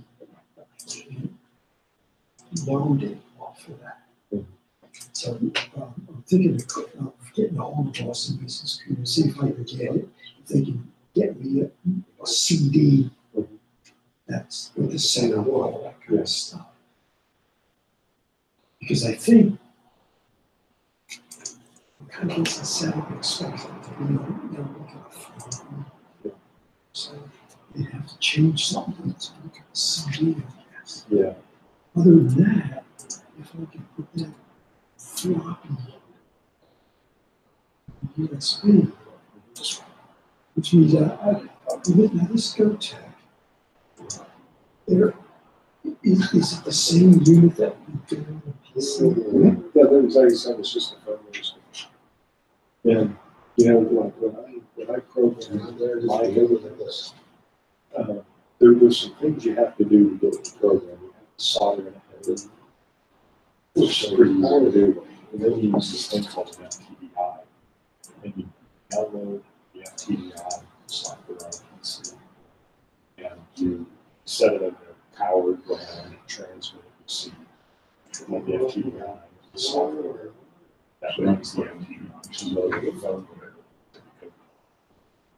Load it off of that. So I'm thinking of getting a hold of Boston Business Group and see if I can get it. If they can get me a CD that's with the setup, all that kind of stuff. Because I think what kind of gets the setup expected to be, you know, like a phone. So they have to change something to look at the CD, I guess. Yeah. Other than that, if I can put that floppy USB, which means now this GoTech, there is it the same unit that we do on the PC? Yeah, that was always said, it's just a firmware. And, you know, like when I programmed my this, there were some things you have to do to get the program. You have to solder it, which is pretty easy to do. And then you use this thing called an FTDI. And you download the FTDI software on PC. And you set it up in a powered ground and transmit it to receive. And the FTDI, the software that runs the FTDI to load the firmware.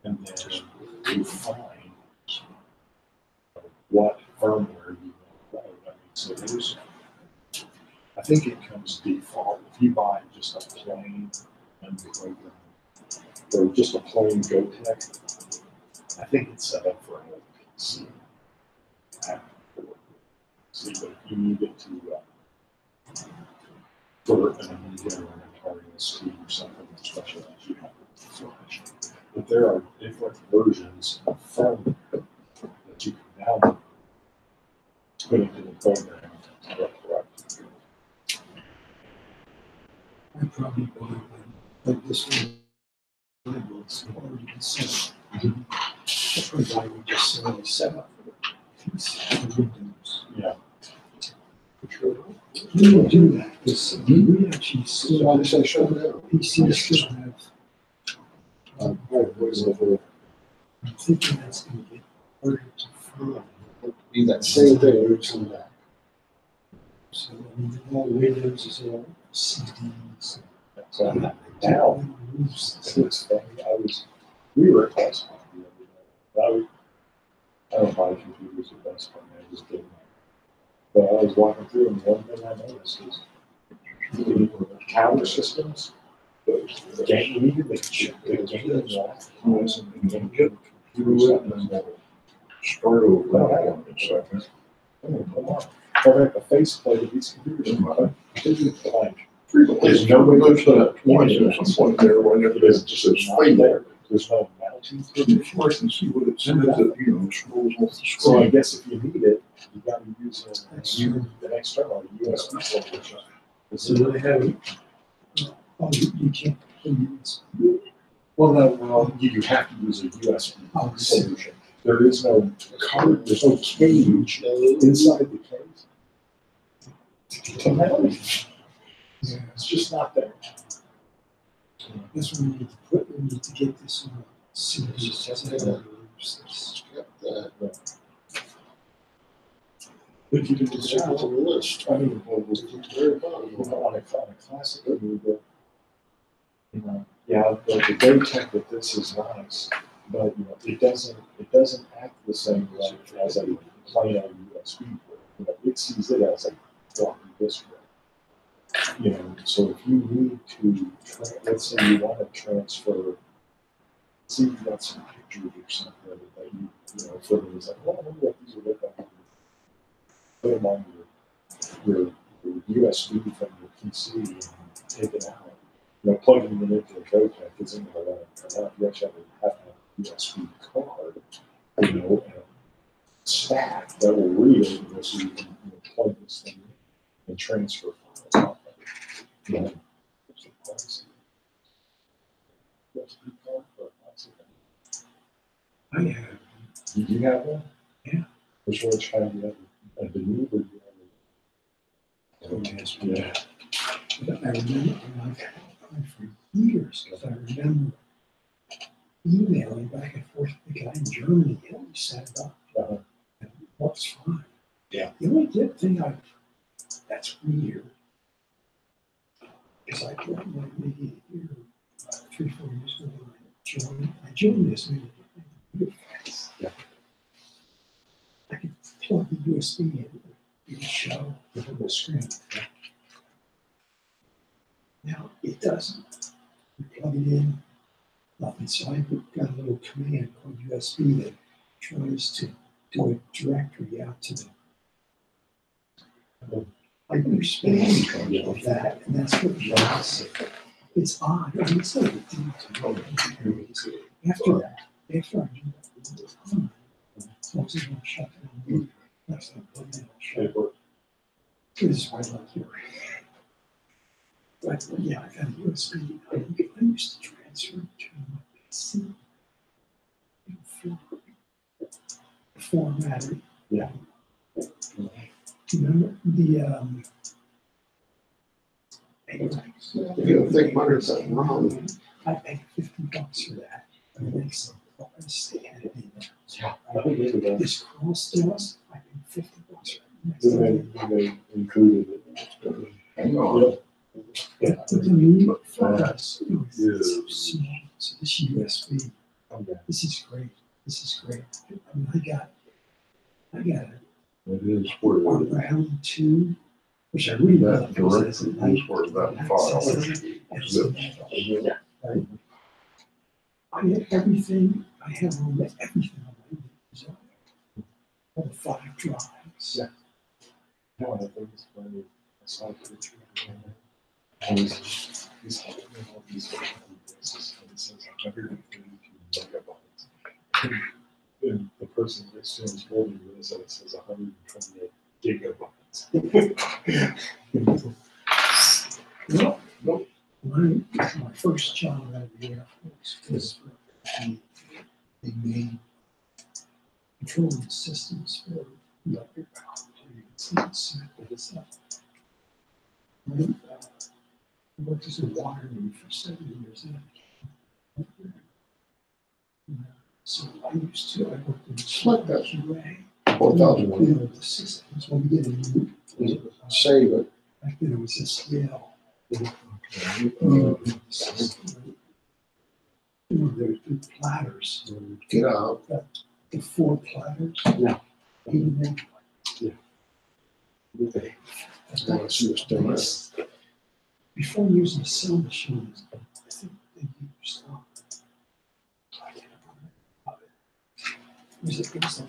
And then you find what firmware you want to load. I mean, so there's, I think it comes default. If you buy just a plain program or just a plain GoTech, I think it's set up for an old PC. See, but if you need it to for an Amiga or an Atari ST or something that's specialized, you have to flash. But there are different versions of firmware that you can download, put into the program, and run correctly. I probably buy one like this one. My books have already been set up. I probably buy one just already set up for Windows. Yeah. We don't do that because we actually still have PCs still have. What is it for? I'm thinking that's going to get harder to find. Be that same thing every time back. So I mean, all Windows is all CDs. So now, it's funny, we were at Best Buy the other day. I don't buy computers at Best Buy, I just didn't. But I was walking through and one thing I noticed is the counter systems, the game, even the game wasn't in the computer and then Start over. One second. the faceplate of these computers, like, There's no way to put that twice in some point there, when it is just says fade there. There's no mounting. If you can see what it says, it, you know, scrolls off the So I screen. guess if you need it, you got to use an external USB port. So they have, oh, you can't use. Well, no, you have to use a USB Oh, solution. There is no card, there's no cage inside the case. To mount it. Yeah, It's just not there. that's what we need to put, we need to get this on. But you can It's just, on the list. I mean, Very bottom. on a classic Amiga, you know, yeah, the GoTech with this is nice, but you know, it doesn't act the same way as a plain old USB port. You know, it sees it as a floppy disk drive. You know, so if you need to, let's say you want to transfer, see you've got some pictures or something that you know, for me, it's like, well, I wonder what these would look like. Put them on your USB from your PC and take it out. You know, plugging it into the GoTech isn't going to run it enough. You actually have to USB card, you know, and a stack that will read it, and so you can plug this thing in and transfer files off of it. You know, it's a price. USB card for a price. I have. Did you have one? Yeah. Which one have you had? The new or you Yeah. But I remember, I've had one for years, because I remember emailing back and forth with the guy in Germany, he always set it up. And it works fine. Yeah. The only thing that's weird, because I joined like maybe a year, 3-4 years ago when I joined this meeting. Yeah. I could plug the USB in, it would show the screen. Now it doesn't. You plug it in, nothing. So I got a little command called USB that tries to do a directory out to the. I understand of that, and that's what it does. It's odd. I mean, it's not a big deal to me. After that, after I do that, it's fine. As long as it don't shut down. That's not plug in. Shut it. This is why I like you. But yeah, I got a USB. I used to transfer to my PC. Formatted. Yeah. Remember the You think mine's something wrong. I paid $50 for that. And it makes some focus. They had it in there. Yeah, I think it was. This cross does, I paid $50 for Then it. they included it. Hang on. Yeah. But the new focus, it's so small. So this USB, Okay. this is great. This is great. I mean, I got It is where a round 2, which I really that love. because directory it's like- is where that file Right. lives. Right. I have everything. I have everything on my design. All the 5 drives. Yeah. One of the things when I saw a picture of him, and he's holding all these different devices, and it says 132 megabytes. And the person next to him is holding this, and it says 128 gigabytes. Well, my first job out of the Air Force was for they made controlling systems for electric power plants and stuff. I worked as a wireman for 7 years. So I worked in Like that. QA. 4,000. Build the systems when we get a new. Save it. Back then it was SQL. The platters, Get out. the 4 platters. Yeah. 8 of them. Okay. I want to see what's still there. Before using a cell machine, I think they used I can't remember. It was the last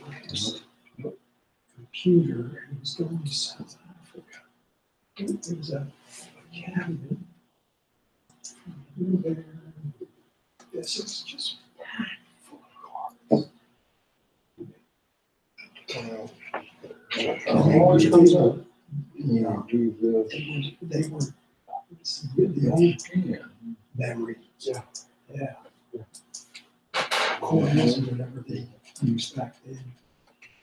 computer, and it was going to South Africa. There was a cabinet there. This is just packed full of cards. Always comes up. Yeah. Do the They were the old memory. Yeah. Yeah. Coins or whatever they used back then.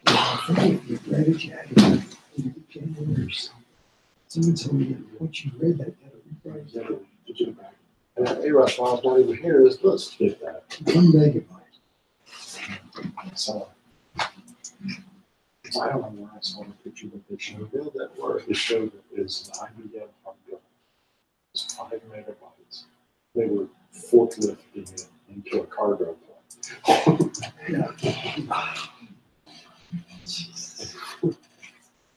I think if you read it, you had to get in or something. Someone told me that once you read that, you had to rewrite it. And that A-Rush file's not even here in this list. Get that. 1 megabyte. So, I don't know where I saw the picture, but they showed Build that work. it showed it is an IBM hard drive. It's 5 megabytes. They were forklifting it into a cargo plane. Yeah.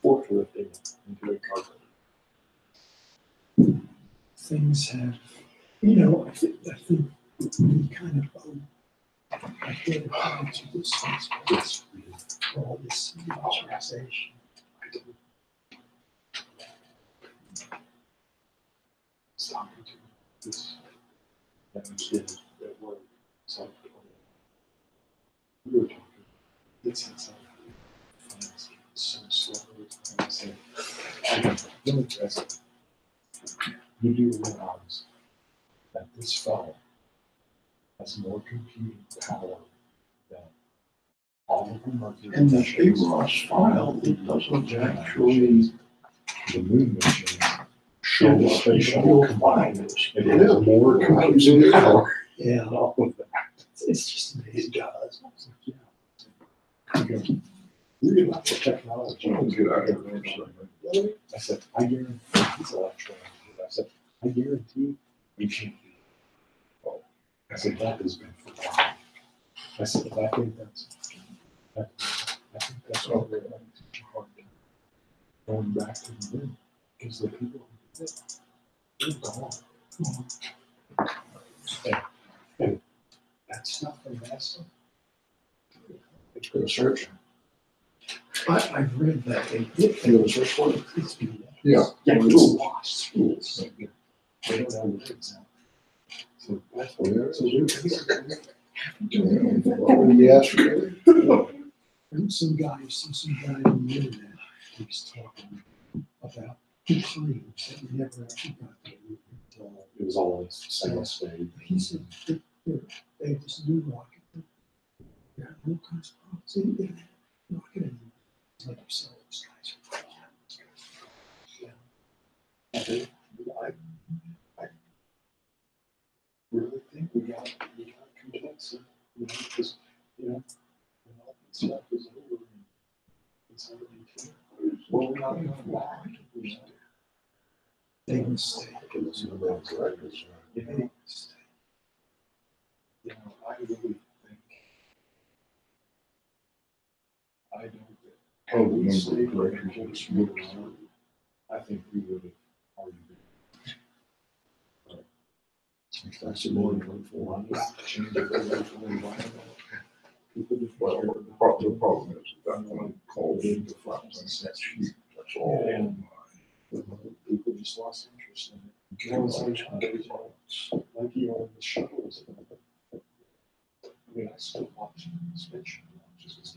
Forklifting it into a cargo. Things have, I think we kind of owe a bit of time to this space for all this miniaturization. Talking to this young kid at work, it's like we were talking. It said something. So slowly. And I said, you do realize that this fellow has more computing power than all of them are. And the big Ross file, it doesn't actually The moon mission show and the us spatial combined. It has more computing power. Yeah, All of that. it's just amazing. It does. Because we about the technology. I'll get out of there for a second. I said, I guarantee he's electronic. I said, I guarantee we can't do it. Oh, I said, that has been forgotten. I said, I think that's what we're having such a hard time going back to the moon. Because the people who did it, they're gone. And that stuff from NASA, it's going to search. I've read that they did. You know, the search for it. Yeah. Yeah, it's lost schools. They don't know where it's at. So that's what it is. Yes. And some guy on the internet, he was talking about he claims that we never actually got there until It was all in single stage. he said that they had this new rocket. They had all kinds of problems. They didn't have a rocket anymore. It's like yourself, those guys are I really think we got complacent, because, when all that stuff is over and it's already well, we're not going back. they mistake. They mistake. I really think, I don't think. Oh, the number of directors is moved. I think we would have already been. That's more than 2400. Change it away from the environment. People just Well, the problem is that one called in to find that's cheap. That's all. And people just lost interest in it. You know, it's like you own the shuttles. I mean, I still watch space shuttles just as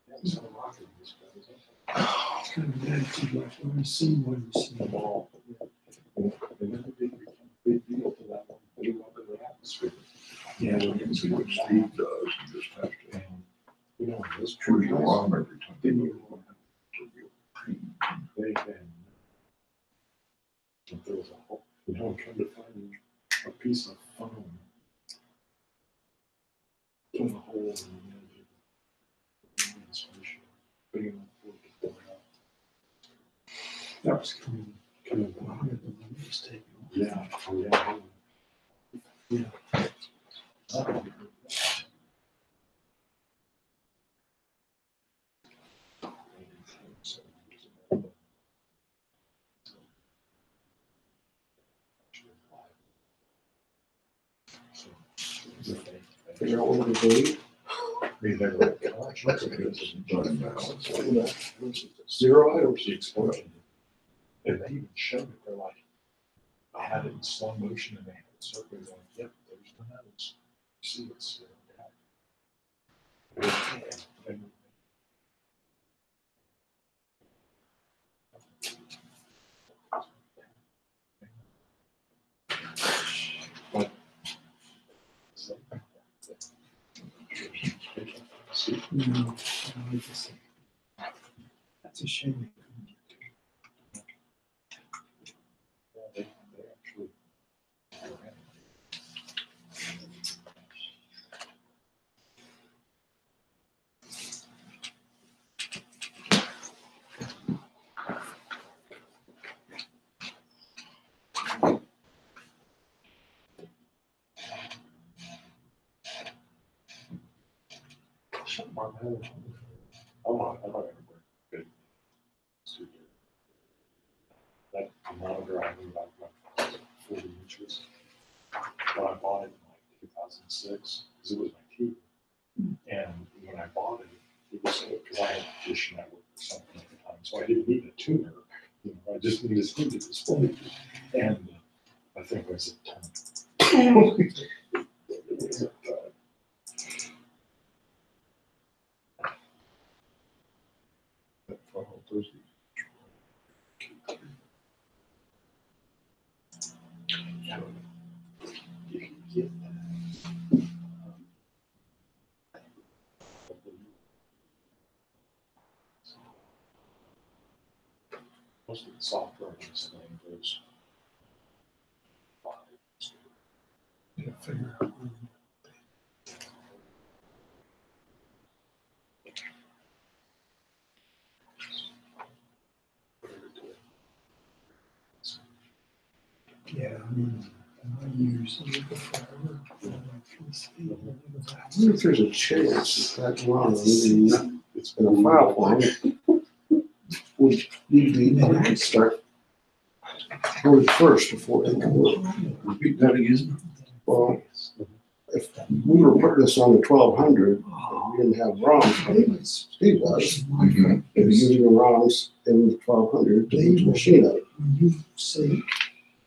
yeah, some rocket is It's kind of an attitude like when you see one, you see the ball. And then the big deal to that one, blew up in the atmosphere. Yeah, we can see what Steve does, you just have to And, this choose tree your arm every time. Then you Pain. they can. If there was a hole, come to find a piece of foam. In a hole in the edge of the spaceship, big enough for it to blow out. that was coming Coming behind the one that was taken off. yeah, oh yeah. Yeah. Figure out what to do. They never had conscience. It's done now. Zero items, the explosion. And they even showed it, they're like, I had it in slow motion and they had it circling going, yep, there's the nose. You see it's still down. But No, that's a shame. they actually. I'm not gonna work good. That monitor I knew about 40 inches. When I bought it in like 2006, because it was my TV. And when I bought it, it was because I had Dish Network or something at the time, so I didn't need a tuner. I just needed a display. And I think it was a ton. Most of the software on this thing goes. Yeah, figure out. Yeah, I mean, I use it forever. I wonder if there's a chance that wrong, it's been a file form. Would need to be on Kickstart voted first before it can work. Repeat that again. Well, if we were putting this on the 1200, we didn't have ROMs, but Steve was. Mhm. They were using the ROMs in the 1200 to boot the machine up. When you say,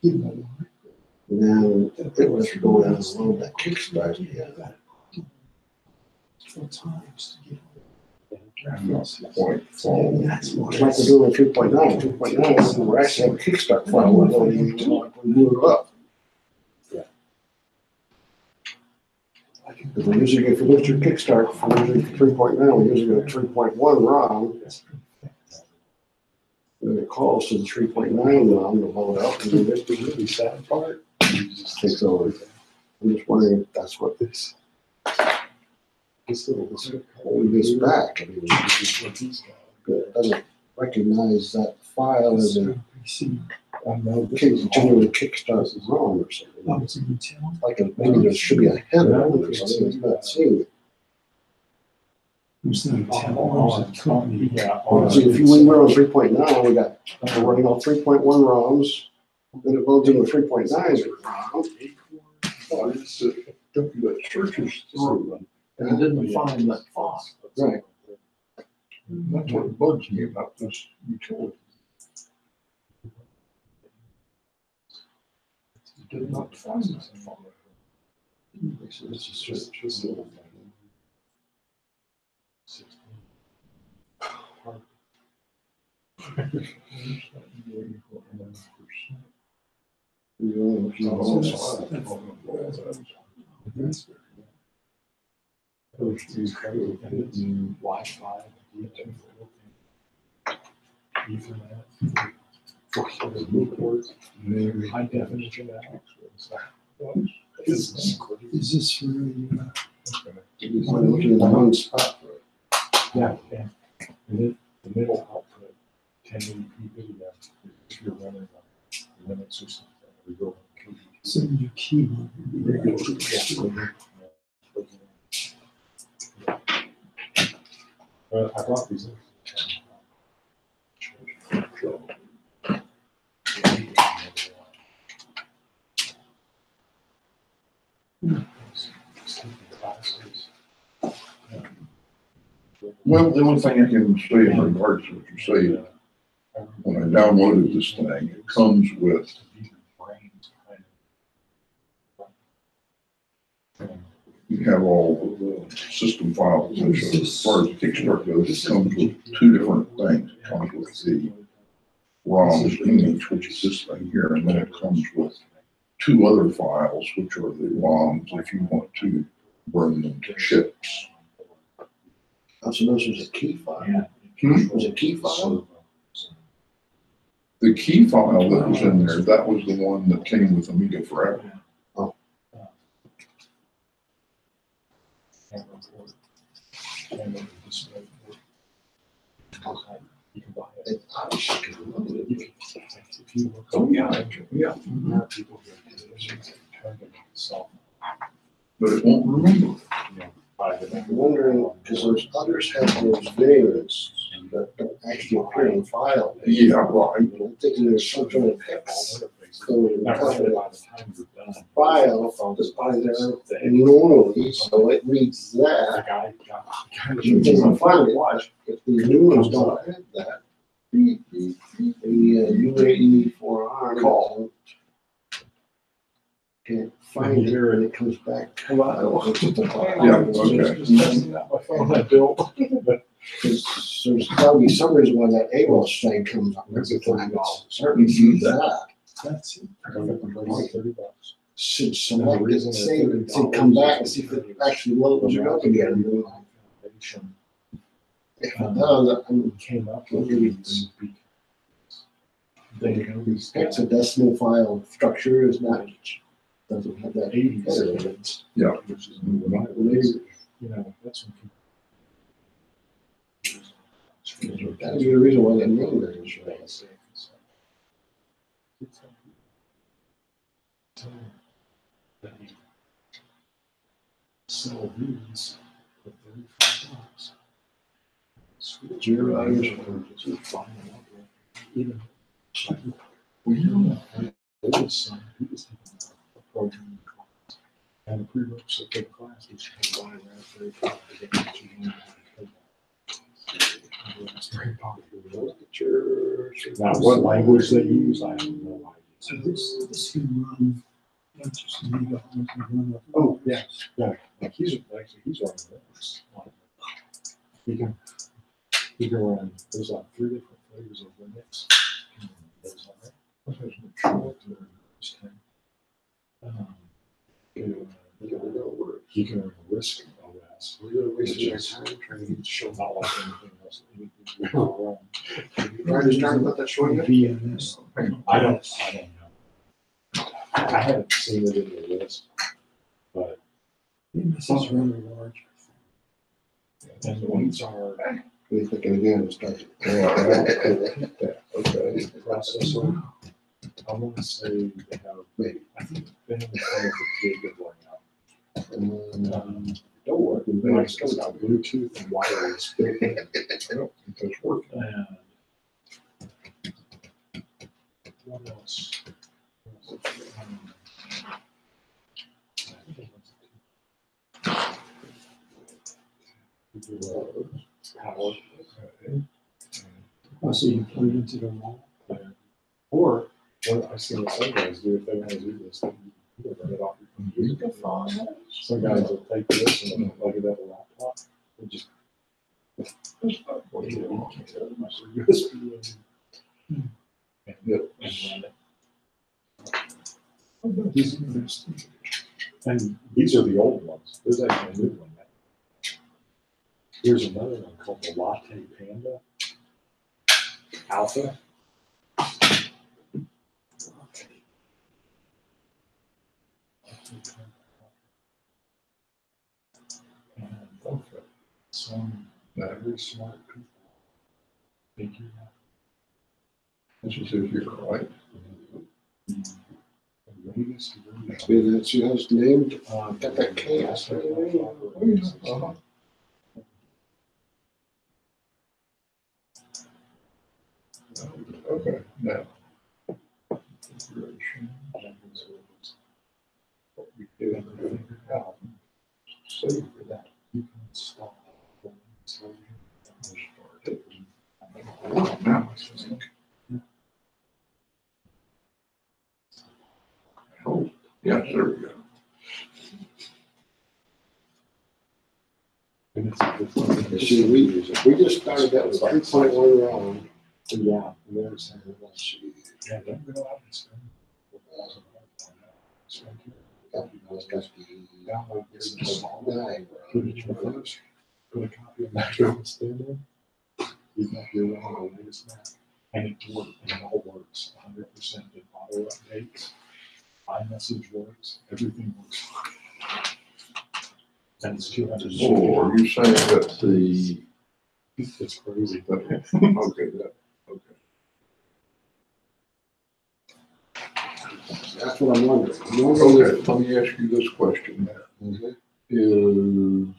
give me And then it was going out and load that Kickstart. Yeah. four times to get. I'm not quite Yeah, following. that's why. It's like we're doing 3.9. 3.9, we're actually have a Kickstart file we're loading, like we boot it up. If we're using, if you look at your Kickstart for using 3.9, we're using a 3.1 ROM. And it calls to the 3.9 ROM to load up, and then this The really sad part. takes over. I'm just wondering if that's what This little, this holding this back. I mean, is what he's got. it doesn't recognize that file as a I know this is continually Kickstart ROM or something. Oh, it's a retail. Like maybe there should be a header on it or something, it's not seeing it. It's not a all retail. It's a company. Yeah. See, if we were on 3.9, we got, we're running all 3.1 ROMs, then it loads into 3.9 ROM. Oh, it's took you that churches through and it didn't find that file. Right. That's what bugs me about this utility. It did not find that file. This is just a little thing. Those two code and new Wi-Fi, Ethernet, high definition access. Is this really, I'm looking at the one spot. Yeah, yeah. And then the middle output, 1080p video, if you're running a Linux or something, we go. so your keyboard? I brought these in. Well, the only thing I can say in regards to what you're saying, when I downloaded this thing, it comes with you have all the system files. As far as Kickstart goes, it comes with two different things. It comes with the ROMs image, which is this thing here, and then it comes with two other files, which are the ROMs if you want to burn them to chips. Oh, so this was a key file? Hmm? Was a key file? The key file that was in there, that was the one that came with Amiga Forever. I should have looked at it. Oh, yeah, yeah. But it won't remember. I'm wondering, because those others have those names that don't actually appear in the file. Yeah, right. I'm thinking there's some sort of hex code in the top of the file that's by there normally, so it reads that. You can find it. If the new ones don't have that, the UAE for ARM Call. can't find it and it comes back. Wow. Yeah, okay. Just testing out my phone I built. There's probably some reason why that AWOS thing comes up every time. It's certainly sees that. That's it. $30. Should select it, save it, and come back and see if it actually loads it up again. If it does, I'm Came up maybe it's hexadecimal file structure is not, doesn't have that. Yeah. Which is maybe, you know, that's when That'd be the reason why that name is right. Sell these for $35. Zero hours. Even my oldest son, he was taking a programming class, and the prerequisite for the class was to buy Raspberry Pi to get what you need to code. It's very popular. Now, what language they use, I have no idea. So this can run, not just leave it, it can run with. Oh, yeah, yeah, like he's running Linux. He can run, there's like 3 different flavors of Linux. There's like, what has been short to this thing? You can run Risk OS. We're gonna waste our It's time trying to It's show not like anything else. Anything you ever run. try to start about that showing it. VMS. I don't know. I haven't seen it in the list, but, VMS is really large. and the ones are, We're thinking again, it's like. okay, processor. I want to say they have, Maybe. I think they have a kind of a gig of like, Don't work. it's got Bluetooth and wireless built in. I don't think that's working. And what else? Power. Oh, so you plug into the wall? Or what I've seen some guys do if they want to do this, you can run it off your computer. Some guys will take this and then plug it at a laptop and just. USB and run it. And these are the old ones. There's actually a new one. Here's another one called the Latte Panda Alpha. And okay, some very smart people. Thank you. This is if you're right. The latest version. Maybe that's who has named. Got Got that chaos right there. Uh-huh. Okay, now. Configuration. What we did in the out. Save for that. You can install the installation. Now it's just like. Oh, yes, there we go. And it's a good one. See, we just started that with 3.1 round. Yeah, and they're saying, well, yeah, don't go out and spend $4,000 on that. Spend download this small guy, put it your first, put a copy of that on the stand in. You got your one of the latest Mac, and it works, and it all works 100%. It auto updates, iMessage works, everything works. And it's 200. So are you saying that the, It's crazy. okay, that, okay. That's what I'm wondering. I'm wondering Okay, let me ask you this question then. Is,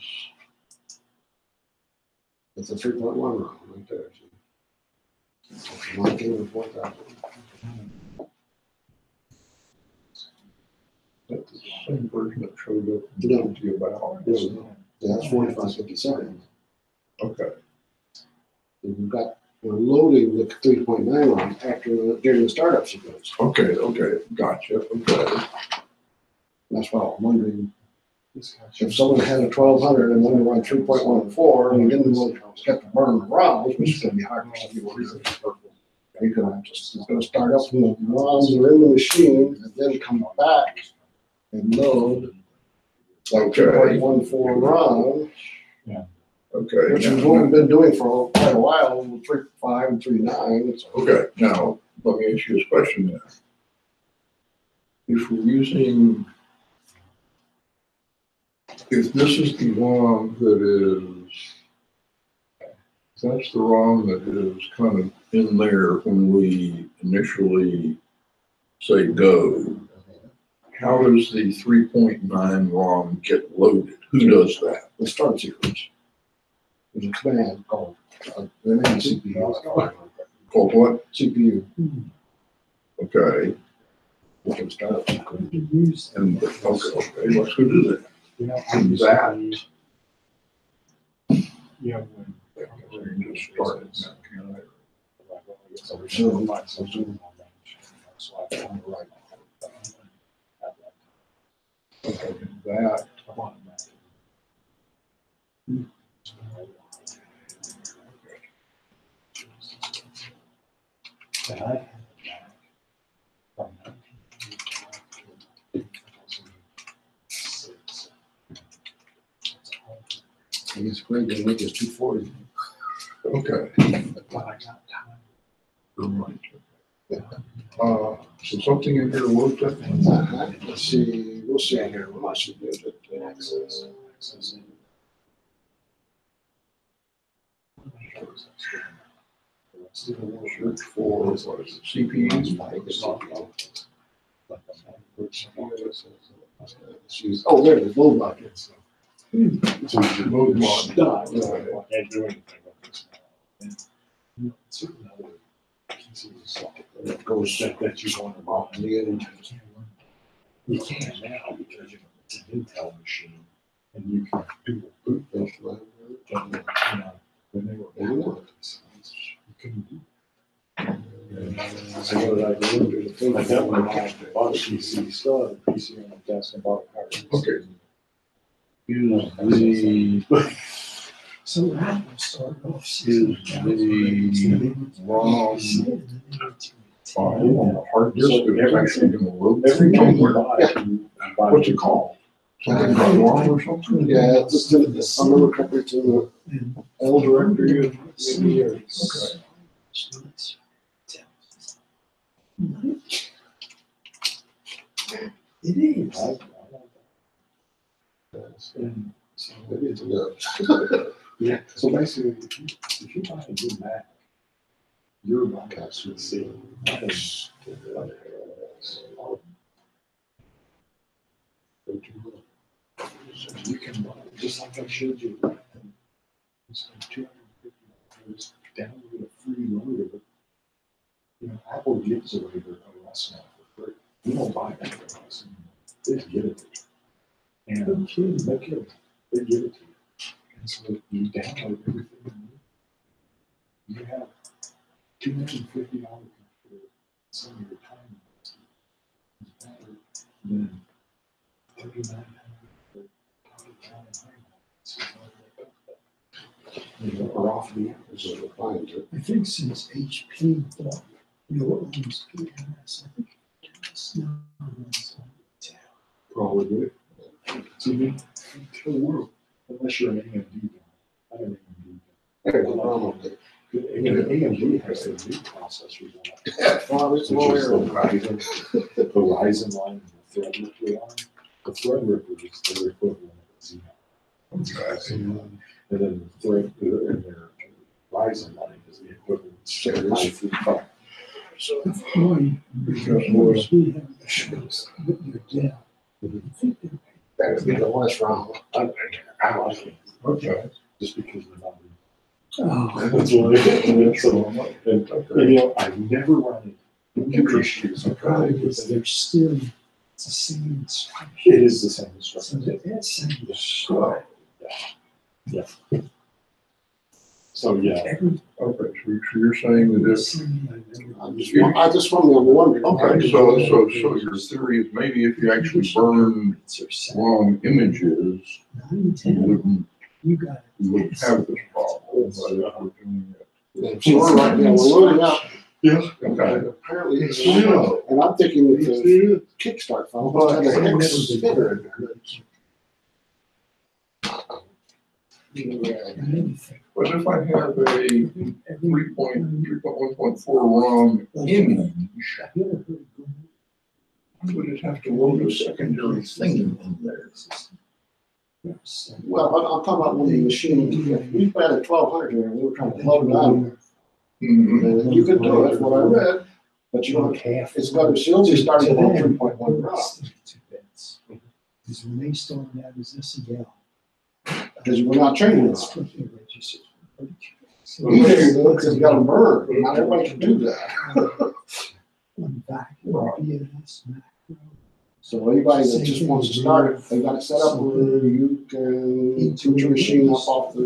It's a 3.1 round right there. One game of 4,000. that the same version that showed up No. to you about? Yeah, that's 4557. Okay, And we're loading the 3.9 round after during the startup sequence. okay, gotcha, okay. That's why I'm wondering, if someone had a 1200 and only run 3.14 and didn't want to have to burn the ROMs, which is going to be hard for some people, you're going to start up when the ROMs are in the machine and then come back and load like 3.14 ROM, Okay. which is what we've been doing for quite a while with 3.5 and 3.9. Okay, now, let me ask you this question then. If we're using, if this is the ROM that is, that's the ROM that is kind of in there when we initially say go, how does the 3.9 ROM get loaded? Who does that? The start sequence. There's a command called CPU. Called what? CPU. Okay, We can start. and, okay, let's go do that. And that, Yeah. we just started now, can I? Okay, and that, I guess great they make us 240. okay. You're right. So something in here worked, I think. Let's see, we'll see here. What I should do to access. Search for, what is it, CPU? Oh, there it is, load buckets. Mode mod. Can't do anything with this now. Certain other pieces of software It goes that you want to off the end. You can now because it's an Intel machine and you can do a boot when they were born. You couldn't do. So what I do, I got my mom bought a PC, still have a PC on my desk and bought a hard disk. Okay. Is the, So that will start off. is the ROM file on the hard disk that's actually gonna load Every time you somewhere? buy it, you buy What's it called? Something about ROM or something? Yeah, it's in the, I remember correctly, it's in the L directory of maybe or. Okay. It is. And so, Maybe it's a little. yeah, so basically, if you buy a new Mac, your Mac should see. So you can buy, just like I showed you. It's like $250, download a free loader. You know, Apple gives away their OS now for free. You don't buy that OS, they just give it to you. And no kidding, they give it to you. And so you download everything you need. You have $250 for some of your time. It's better than $3,900 for or off the average. I think since HP bought, what owns PMS, I think PMS now runs on Intel. Probably good. So you tell the world, unless you're an AMD guy. I'm an AMD guy. There's a problem with it. AMD has their new processors on it. Yeah, well, it's Which is the lower. Ryzen line and the Threadripper line. The Threadripper is their equivalent of Xeon. And then the Thread and their Ryzen line is the equivalent of 535. So, Boy, Because we have the shows, but they're down. I think they're that would be the last round. I like it. Okay. Just because they're not. Oh, That's what it is. So, and, you know, I've never run into issues. probably because they're still, it's the same instruction. It is the same So instruction. that's same. So, Yeah. So, yeah. Okay, so you're saying that if, I just wondering. okay, so your theory is maybe if you actually burned wrong images, you wouldn't have this problem. But if we're doing it. So we're right now, we're running out. Yeah. Okay. Apparently it's slow. And I'm thinking with the kickstart file, but have an X spitter. But if I have a 3.1.4 wrong image, I would have to load a secondary thing in there. Well, I'm talking about when the machine, if we had a 1200 there, and we were trying to load it out. And you could do it, what I read, but you don't, it's going to still be starting on 3.1 raw. Because when they started out as SEL. Because we're not changing it. So You because you got to burn. Not everybody can do that. So anybody that just wants to start it, they got it set up where you can shoot your machine up off the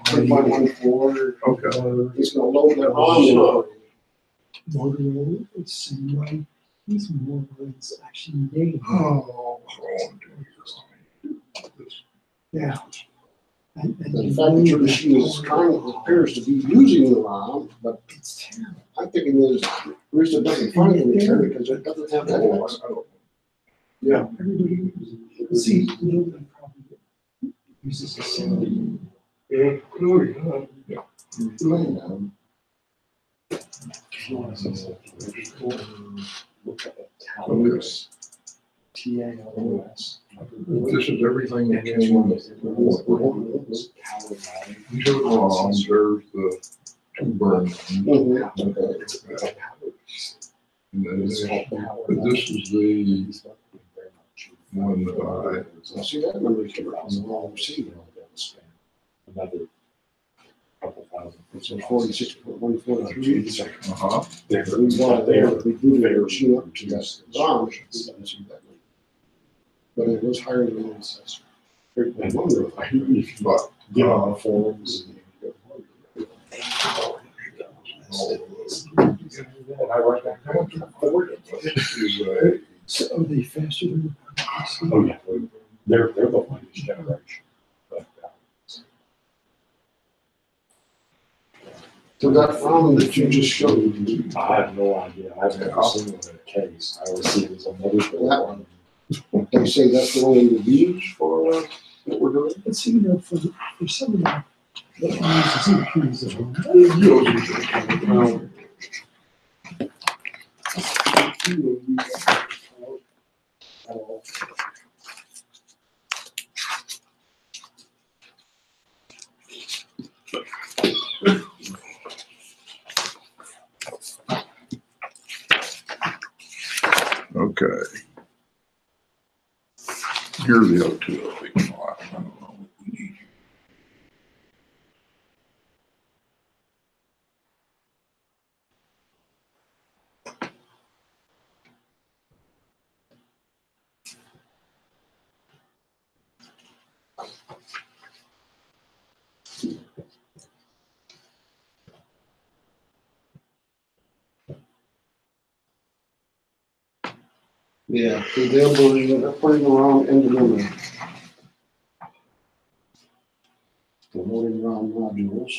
3.14. Okay. It's going to load that on. Motorola, it's the same way. These Motorola's actually made. Oh, Yeah. And The fact that your machine is trying, appears to be using the ROM, but it's terrible. I'm thinking there's reason it doesn't find any there because it doesn't have that. Yeah. Everybody uses. See, nobody probably uses the same. yeah. Look at the towers. TALOS. This is everything that came on the These are the ROMs, there's the two burn. And then but this is the one that I see that number is on the wrong sheet. Another couple thousand. So 46.143. uh-huh. We bought it there, we moved the machine up to that ROM. But it was higher than the assessor. I wonder if you get on the forums. And I write that down. So are they faster than the? Oh, yeah, they're the latest generation. But, So that ROM that you just showed, I have no idea. I've never seen one in a case. I always see it as a motherboard one. they say that's the one we would use for what we're doing. But see, for some of that, that uses CPUs as well. Okay. Here are the other two big files. I don't know what we need. Yeah, they're putting the ROM into memory. The loading ROM modules.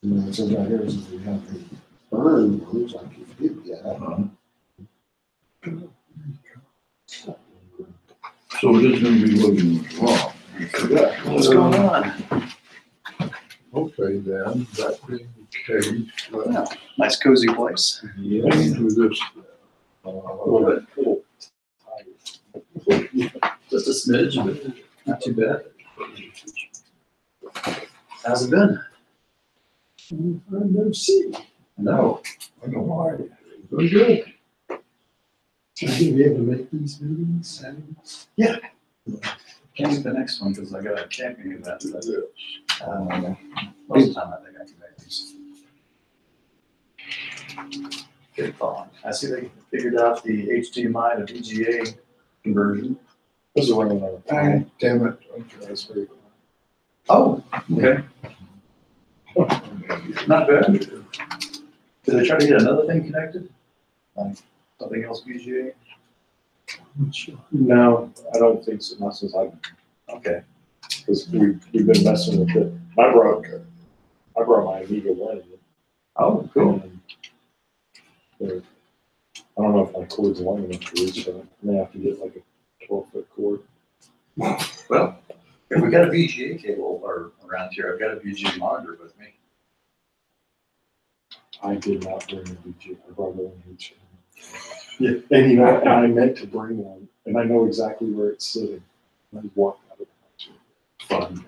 And it says right here, is if we have to burn ones like you did that. So it is going to be loading wrong. What's going on? Okay, then, that being the case, Yeah, nice cozy place. let me do this. A little bit. Just a smidge, but not too bad. How's it been? I've never seen. No. I know why. Very good. So you're gonna be able to make these meetings, Saturdays? Yeah. Can't make the next one because I got a camping event. But, most of the time I think I can make these. Good thought. I see they figured out the HDMI to VGA conversion. This is running on. Ah, damn it. That's very cool. Oh, okay. Not bad. Did they try to get another thing connected? Like something else VGA? No, I don't think so, not since I've, Okay. because we've been messing with it. I brought my Amiga 1 Oh, cool. in. I don't know if my cord's long enough to reach that. I may have to get like a 12-foot cord. Well, if we got a VGA cable or around here, I've got a VGA monitor with me. I did not bring a VGA. I brought one each. Yeah, and you know, and I meant to bring one, and I know exactly where it's sitting. I walked out of the house. Fun.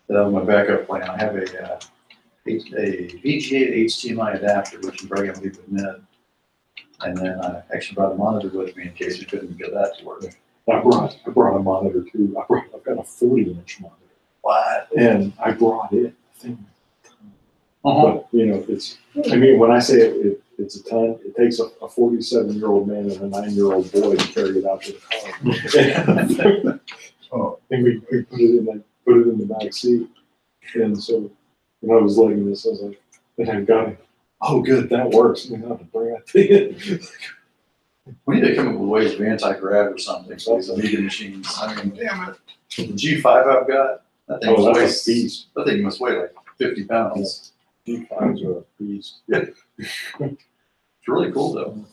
That was my backup plan. I have a VGA to HDMI adapter, which you probably gonna leave with Ned. And then I actually brought a monitor with me in case we couldn't get that to work. I brought a monitor too. I've got a 40-inch monitor. What? And I brought it. Uh-huh. But, you know, I mean, when I say it's a ton, it takes a 47-year-old man and a 9-year-old boy to carry it out to the car. And we put it in the back seat. And so when I was lugging this, I was like, and I got it. Oh, good, that works. We don't have to bring that thing in. We need to come up with ways of anti-grav or something for these Amiga machines. I mean, damn it. The G5 I've got, that thing, Oh, weighs, that's a beast. that thing must weigh like 50 pounds. G5s are a beast. It's really cool though.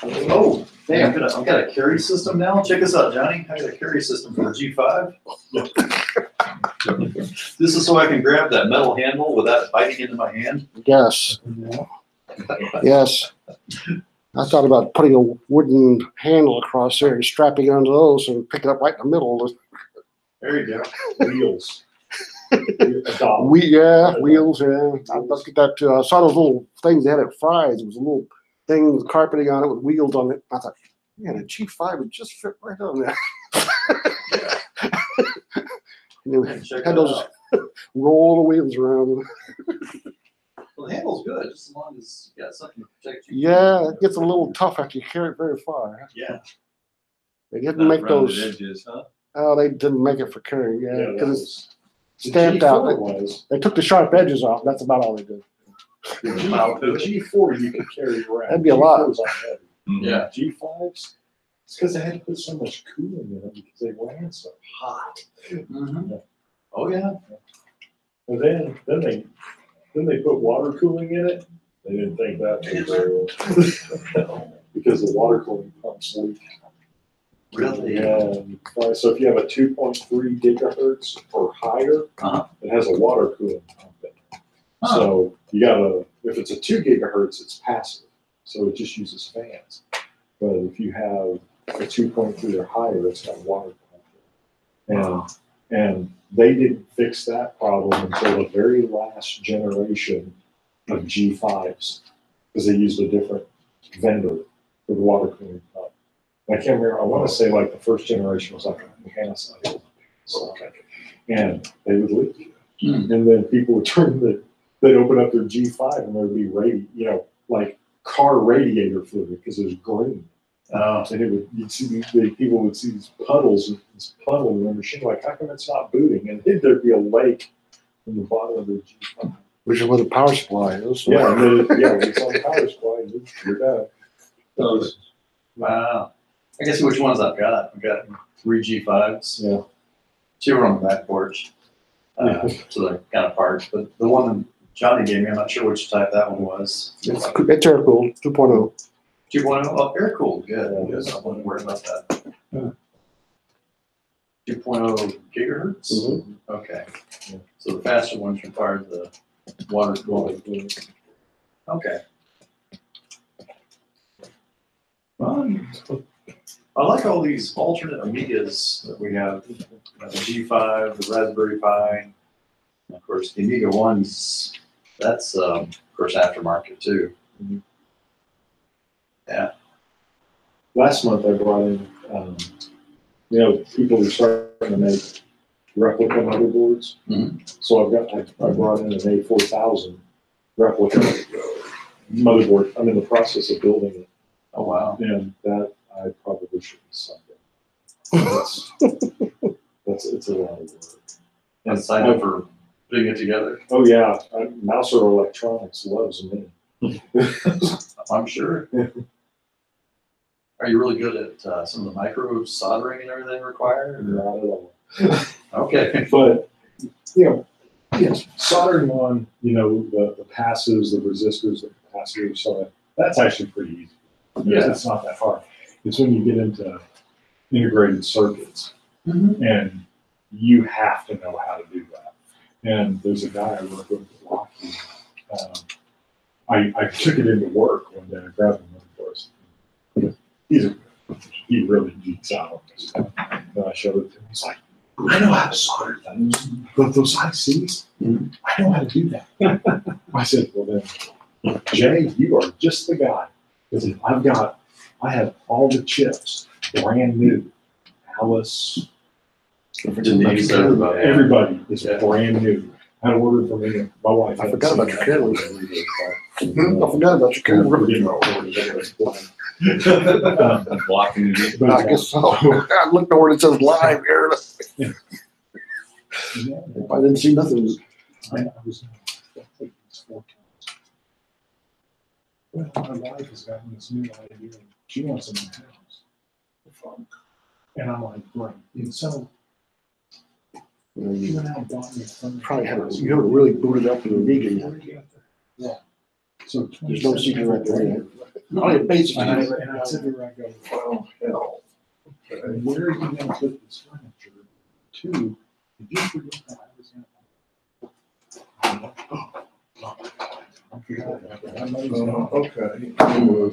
Oh, hey, I've got a carry system now. Check this out, Johnny. I got a carry system for the G5. This is so I can grab that metal handle without biting into my hand. Yes. Yes. I thought about putting a wooden handle across there and strapping it onto those and pick it up right in the middle. There you go. Wheels. Wheels, yeah. I'd love to get that too. I saw those little things they had at Fry's. It was a little thing with carpeting on it with wheels on it. I thought, man, a G5 would just fit right on there. And Check had that those out. roll the wheels around. Well, the handle's good, just as long as you got something to protect you. Yeah, it gets a little tough after you carry it very far. Yeah. They didn't make those. Edges, huh? Oh, they didn't make it for carrying. Yeah, Yeah, because that it's was, stamped out. The G4 was. They took the sharp edges off. That's about all they did. The G4 you could carry around. That'd be a lot. G4s aren't heavy. Yeah. G5s, it's because they had to put so much cooling in them because they ran so hot. Mm-hmm. Oh, yeah. And then they put water cooling in it. They didn't think that through very well. Because the water cooling pumps leak. Really? Yeah. So if you have a 2.3 gigahertz or higher, it has a water cooling pump in it. So you gotta, if it's a 2 gigahertz, it's passive. So it just uses fans. But if you have a 2.3 or higher, it's got a water pump. And they didn't fix that problem until the very last generation of G5s, because they used a different vendor for the water cooling pump. I can't remember, I want to say like the first generation was like a Panasonic. And they would leak. And then people would they'd open up their G5 and there would be like car radiator fluid because it was green. And people would see these puddles, this puddle in their machine, like, how come it's not booting? And then there'd be a lake in the bottom of the G5. Which is where the power supply is. So. Yeah, and then, when it's on the power supply, you're done. Wow. I can see which ones I've got. I've got 3 G5s. Yeah. 2 are on the back porch. So they're kind of parked. But the one that Johnny gave me, I'm not sure which type that one was. It's air cooled, 2.0. 2.0, oh, air cooled, good. Good. I wasn't worried about that. 2.0 gigahertz? Mm-hmm. Okay. So the faster ones require the water cooling. Okay. I like all these alternate Amigas that we have. The G5, the Raspberry Pi, and of course the Amiga ones. That's of course aftermarket too. Yeah. Last month I brought in, people are starting to make replica motherboards. So I brought in an A4000 replica motherboard. I'm in the process of building it. Oh wow. And that I probably shouldn't sign it. It's a lot of work. And sign up for putting it together. Oh yeah, Mouser Electronics loves me. I'm sure. Are you really good at some of the micro soldering and everything required? Not at all. Okay. But, yes, soldering on, the passives, the resistors, the capacitors, so that's actually pretty easy. Yeah. It's not that hard. It's when you get into integrated circuits, and you have to know how to do that. And there's a guy I work with at Lockheed. I took it into work one day. I grabbed him for us. He really geeks out on this stuff. And I showed it to him. He's like, I know how to solder things. But those ICs, I know how to do that. I said, well then, Jay, you are just the guy. Because I have all the chips, brand new. Alice, Denise, everybody. everybody is brand new. I ordered from me, my wife. I forgot about your camera. I forgot about your camera. Blocking it. But I guess so. I looked over and it says live here. I didn't see nothing. I was four times. Well, my wife has gotten this new idea. She wants them in the house. Fun. And I'm like, great. And so she went out and bought me a phone. Probably haven't, you haven't really booted up in the meeting yet. Yeah. So There's no secret right there yet. I Basically. and I said to her, I go, well, hell. And where are you going to put this furniture? Two, did you forget that I was okay.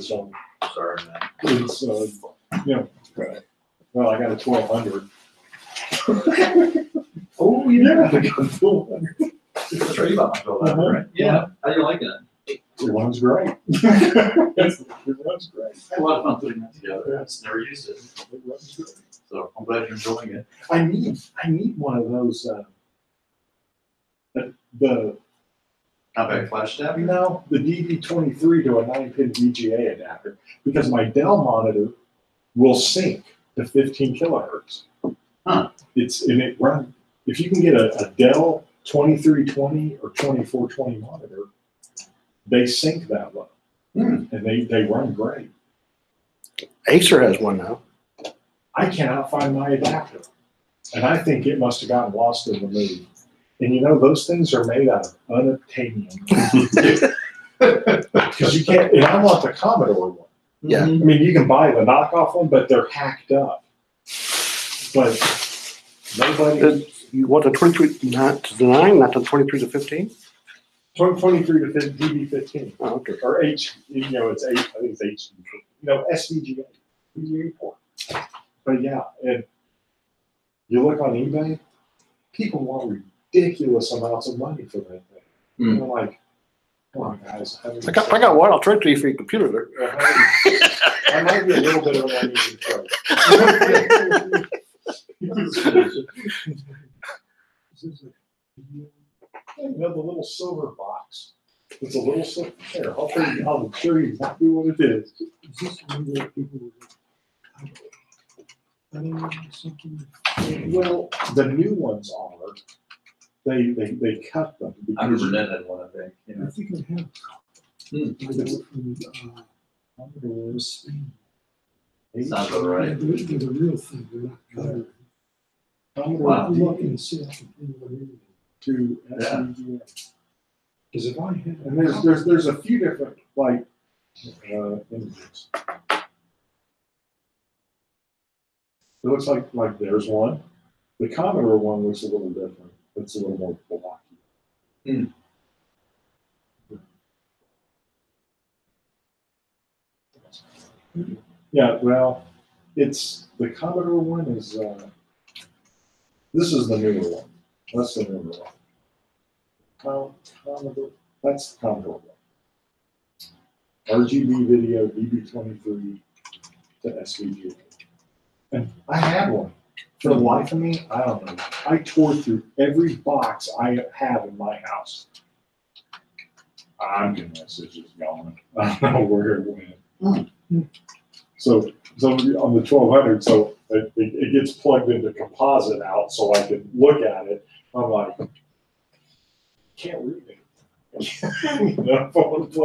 So, Sorry, man. it's, well, I got a 1200. Oh, yeah. I got a 1200. That's right, you bought my 1200, right? Yeah. How do you like it? It runs great. It runs great. I had a lot of fun putting that together. I just never used it. It runs great. So I'm glad you're enjoying it. I need one of those, the Compact flash adapter? the DD23 to a 9-pin VGA adapter, because my Dell monitor will sync to 15 kilohertz. Huh. It runs, if you can get a Dell 2320 or 2420 monitor, they sync that low. And they run great. Acer has one now. I cannot find my adapter. And I think it must have gotten lost in the move. And those things are made out of unobtainium. Because you can't, and I want the Commodore one. Yeah. I mean, you can buy the knockoff one, but they're hacked up. But nobody. You want the 23 not to 9, not the 23 to 15? 23 to DB15. Oh, okay. Or it's I think it's HD. SVGA. VGA port. But yeah, and you look on eBay, people want ridiculous amounts of money for that thing. And I'm like, come on, guys. I got one. I'll trade to you for your computer there. I might be a little bit of a money in trouble. The little silver box. It's a little silver. Here, I'll show you exactly what it is. Is this the one that people something? Well, the new ones are. They cut them. I remember Ned had one, I think. I think I have. Commodore Spain. Sounds about right. They're the real thing. They're not colored. Commodore I'm looking to see if I can think of anything. to SVGA. Because if I had. And there's a few different images. It looks like there's one. The Commodore one looks a little different. It's a little more blocky. Yeah, well, the Commodore one is, this is the newer one. That's the newer one. Commodore, that's the Commodore one. RGB video, DB23 to SVGA. And I had one. For the life of me, I don't know. I tore through every box I have in my house. I'm convinced it's just gone. I don't know where it went. So on the 1200, so it gets plugged into composite out so I can look at it. I'm like, can't read it. You know, if I want to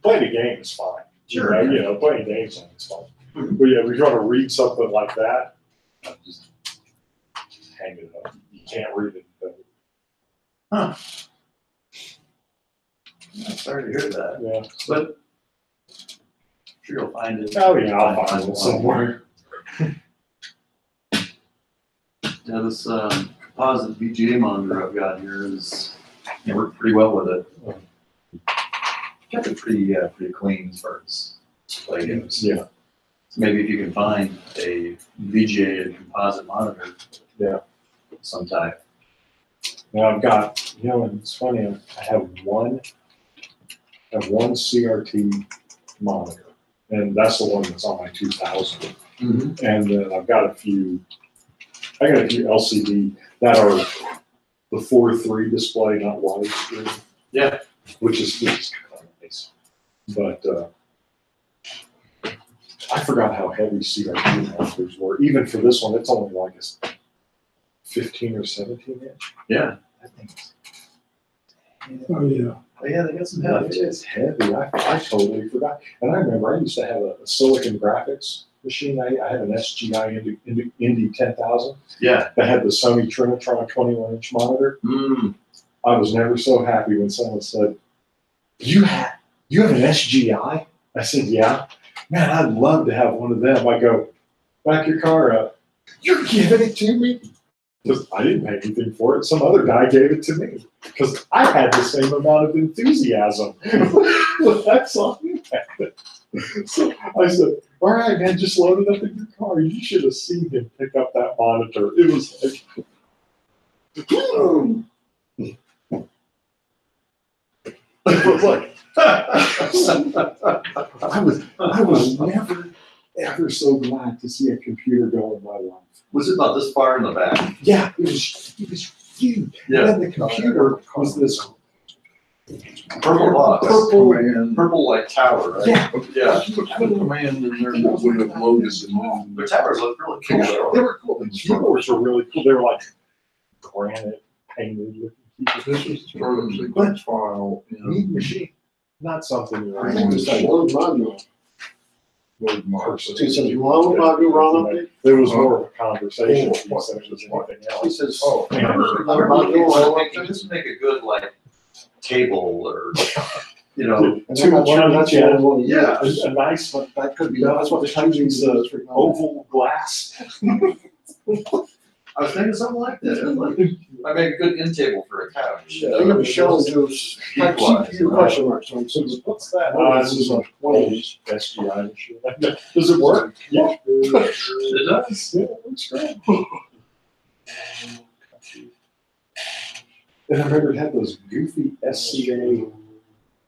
play the game is fine. Sure. You know, playing games on it's fine. But yeah, if you're trying to read something like that, just hang it up. You can't read it. Huh. I'm sorry to hear that, Yeah. but I'm sure you'll find it. Oh yeah, I'll find it somewhere. Yeah, this composite VGA monitor I've got here is, worked pretty well with it. Kept it pretty clean as far as display goes. Yeah. So maybe if you can find a VGA composite monitor. Yeah. Some type. Now I've got, you know, and it's funny, I have one CRT monitor, and that's the one that's on my 2000. Mm-hmm. And then I've got a few LCD that are the 4:3 display, not widescreen. Yeah. Which is kind of nice. But I forgot how heavy CRT monitors were. Even for this one, it's only like a 15 or 17 inch. Yeah. I think it's, Oh, yeah. Oh, yeah, they got some yeah, heavy. it's heavy. I totally forgot. And I remember I used to have a silicon graphics machine. I had an SGI Indy 10,000 Yeah. that had the Sony Trinitron 21-inch monitor. Mm. I was never so happy when someone said, you have an SGI? I said, yeah. Man, I'd love to have one of them. I go, back your car up. You're giving it to me? Because I didn't pay anything for it. Some other guy gave it to me because I had the same amount of enthusiasm. That's all you had. So I said, all right, man, just load it up in your car. You should have seen him pick up that monitor. It was like, look, I was never ever so glad to see a computer go in my life. Was it about this far in the back? Yeah, it was huge. Yeah. And the computer was this Purple box. Purple like tower, right? Yeah. Yeah. Put the command in there that would have loaded the move. The towers look really Yeah, cool. they were cool. The keyboards were really cool. They were like granite painted looking keyboards. This is the program sequence file Neat in machine. Not something you're I think it's like load module. Word Marks. He says, you want to do wrong up there? It was more of a conversation piece than it was anything He else. says, Oh, And- I remember looking at something, this would make a good like table or, you know, and I'm not sure that's what I want to Yeah. use. A nice one. That could be, that's what the Chinese use for. Oval glass. I was thinking something like that. Like, I make a good end table for a couch. Think of a shell and juice, type CPU question mark, so it's, What's that? this is a one of these. SGI machine. Does it work? Yeah. It does. Yeah, it looks great. And I remember it had those goofy SCA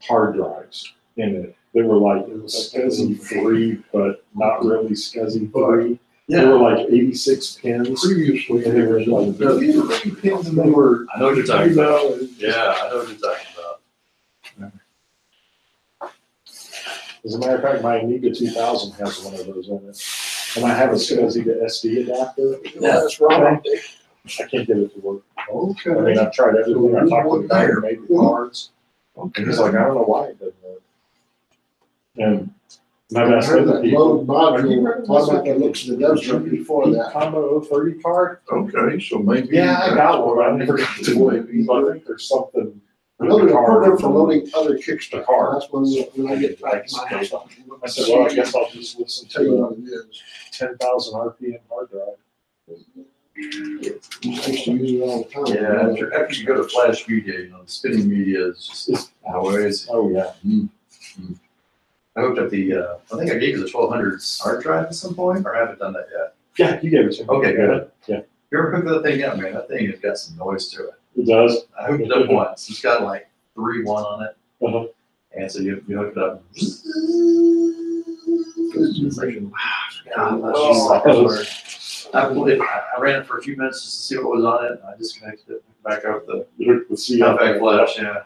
hard drives in it. They were like SCSI free, but not really SCSI free. They were like 86 pins. Previously, And they were like, these are 80 pins, and they were, I know what you're talking you about. know, Yeah, I know what you're talking about. as a matter of fact, my Amiga 2000 has one of those in it. And I have a SCSI to SD adapter. Yeah. That's wrong. I can't get it to work. I mean, okay. I've tried everything. I talked to the guy who made the cards. And he's like, I don't know why it doesn't work. And my I best heard friend, that he load module, automatically looks at the dev truck before that. combo 030 card. Okay, so maybe. Yeah, I got that's one. what I never got to it. But I think there's something. with the Loaded a program card. for loading other Kickstarter. car. That's when I get back to my house. I said, well, I guess I'll just listen Tell you to a what it is. 10,000 RPM hard drive. I used to use it all the time. Yeah, after you go to flash media, you know, spinning media is just always. Oh, yeah. I hooked up the, I think I gave you the 1200 hard drive at some point, or I haven't done that yet. Yeah, you gave it to me. Okay, good. Yeah, You ever hook that thing up, man? That thing has got some noise to it. it does. I hooked it up once. It's got like 3.1 on it. Uh-huh. And so you hook it up. I ran it for a few minutes just to see what was on it. And I disconnected it, back out the You hook the CF. compact flash. Yeah.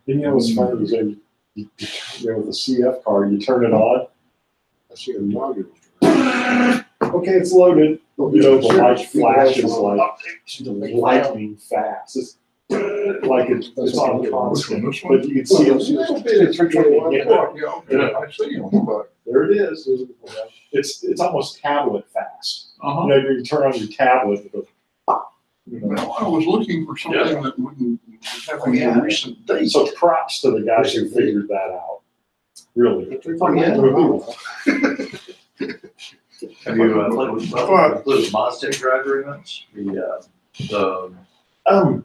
You know what's funny is that you know, with the CF card, you turn it on, I see a module. Okay, it's loaded. You know, the light flashes like Like lightning fast. It's like it's on constant, This one? but you can see it. It's Oh, yeah, okay, I see them, but, There it is. It's almost tablet fast. You uh-huh. know, you turn on your tablet, it goes, you know. Well, I was looking for something that wouldn't have any recent date. So props to the guys who figured that out. Really. Have you played with those Mazda driver events? The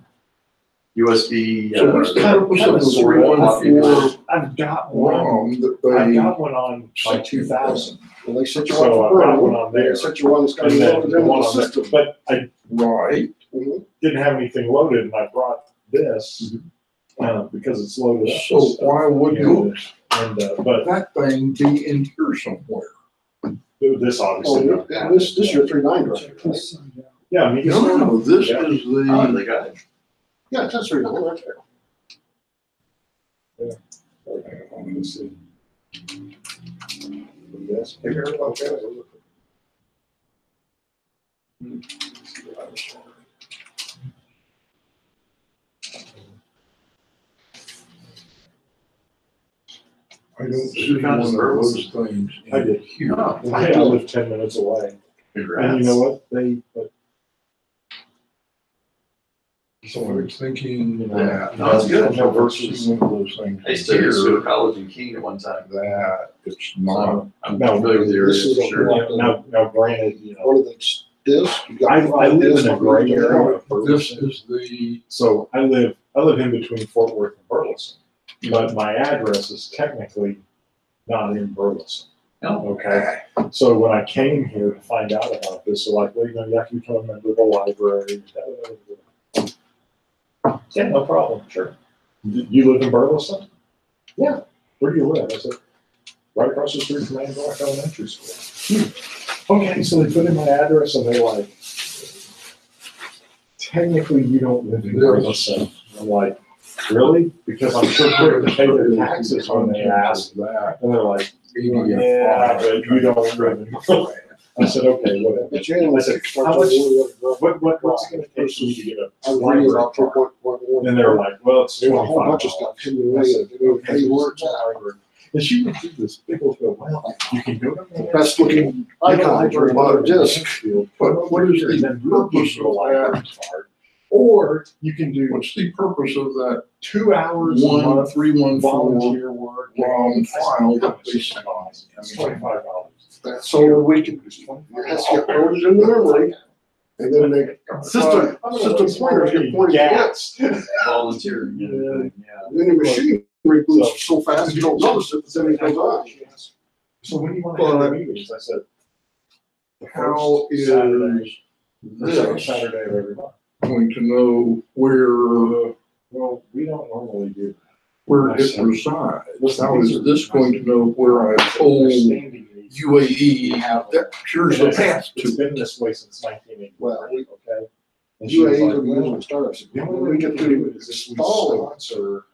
USB. So what's the purpose of the sort of 314 I've got one. ROM that I've they, got one on my 2000. Well, they set you So up I've got for one on there. They set you on that's got And to then load the it one into on the there. system. But I right, didn't have anything loaded, and I brought this because it's loaded up. so why wouldn't But that thing be in here somewhere? this obviously. Oh, yeah, this is your 390 right? Yeah, I mean, No, this Yeah. is Oh, the, they got it. Yeah, that's 390 right there. let me see. Yes. Okay. I don't see You one found of his those things I did. in here. Oh, I live 10 minutes away. congrats. And you know what? But So I'm thinking You know, that. no, that's good. No versus one of those things I used to go to here, college in Keene at one time. that it's not. I'm No, familiar with the area this is for a sure. block. now granted, you know, One of those discs. you got I live in a gray area. This is the, So I live in between Fort Worth and Burleson, but my address is technically not in Burleson. Oh, Okay, so when I came here to find out about this, so like, well, you know, you have to become a member of the library. Yeah, no problem, sure. You live in Burleson? Yeah. Where do you live? I said, right across the street from Antioch Elementary School. Okay, so they put in my address and they're like, technically you don't live in Burleson. I'm like, really? Because I'm so quick to pay their taxes when they ask. that. And they're like, yeah, but you don't live in Burleson. I said, okay, whatever. But you ain't I said, how much, what's it gonna take for me to get a library card? And they're like, well, it's There's a whole bunch of $25. stuff hidden away. Hey, works out. And she went through this big old, well, you can go to. Best looking icon for a lot of discs. But what is the purpose of that? Or you can do What's the purpose of that 2 hours a month 1314 volunteer work. ROM file that they It's $25. So we can, it has to get loaded in the memory. And then they, system pointers get pointed to Gas. volunteer. Yeah. And then your machine reboots so fast you don't notice it, then it goes on. So when do you want to have the meetings? I said. the How first is Saturday- the second this Saturday of every month. going to know where Well, we don't normally do. it resides? How is this going to know where I told UAE that here's a path It's to? been this way since 1980. Well, we- Okay. And she was UAE like, will be well, using startups. the only When way we we get can do to it is if we installing, sponsor,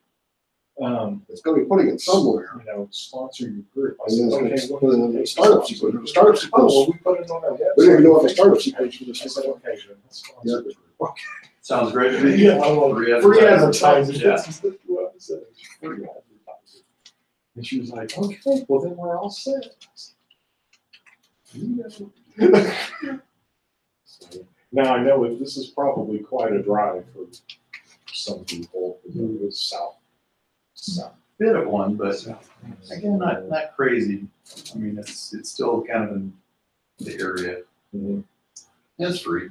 it's gonna be putting it somewhere. you know, sponsor your group. I And said, then okay, it's what put does in it the take? startup to sequence. sponsor? Startup Oh, sequence. well, we put it on our website. We don't even know what the startup sequence for I this said, is. okay, then let's sponsor the group. Sounds great to me. Yeah, I love free advertising. Yeah. This is the two episodes, free advertising. And she was like, okay, well then we're all set. Now I know this is probably quite a drive for some people, it's south. Bit of one, but again, not crazy. I mean, it's still kind of in the area. Mhm. It's free.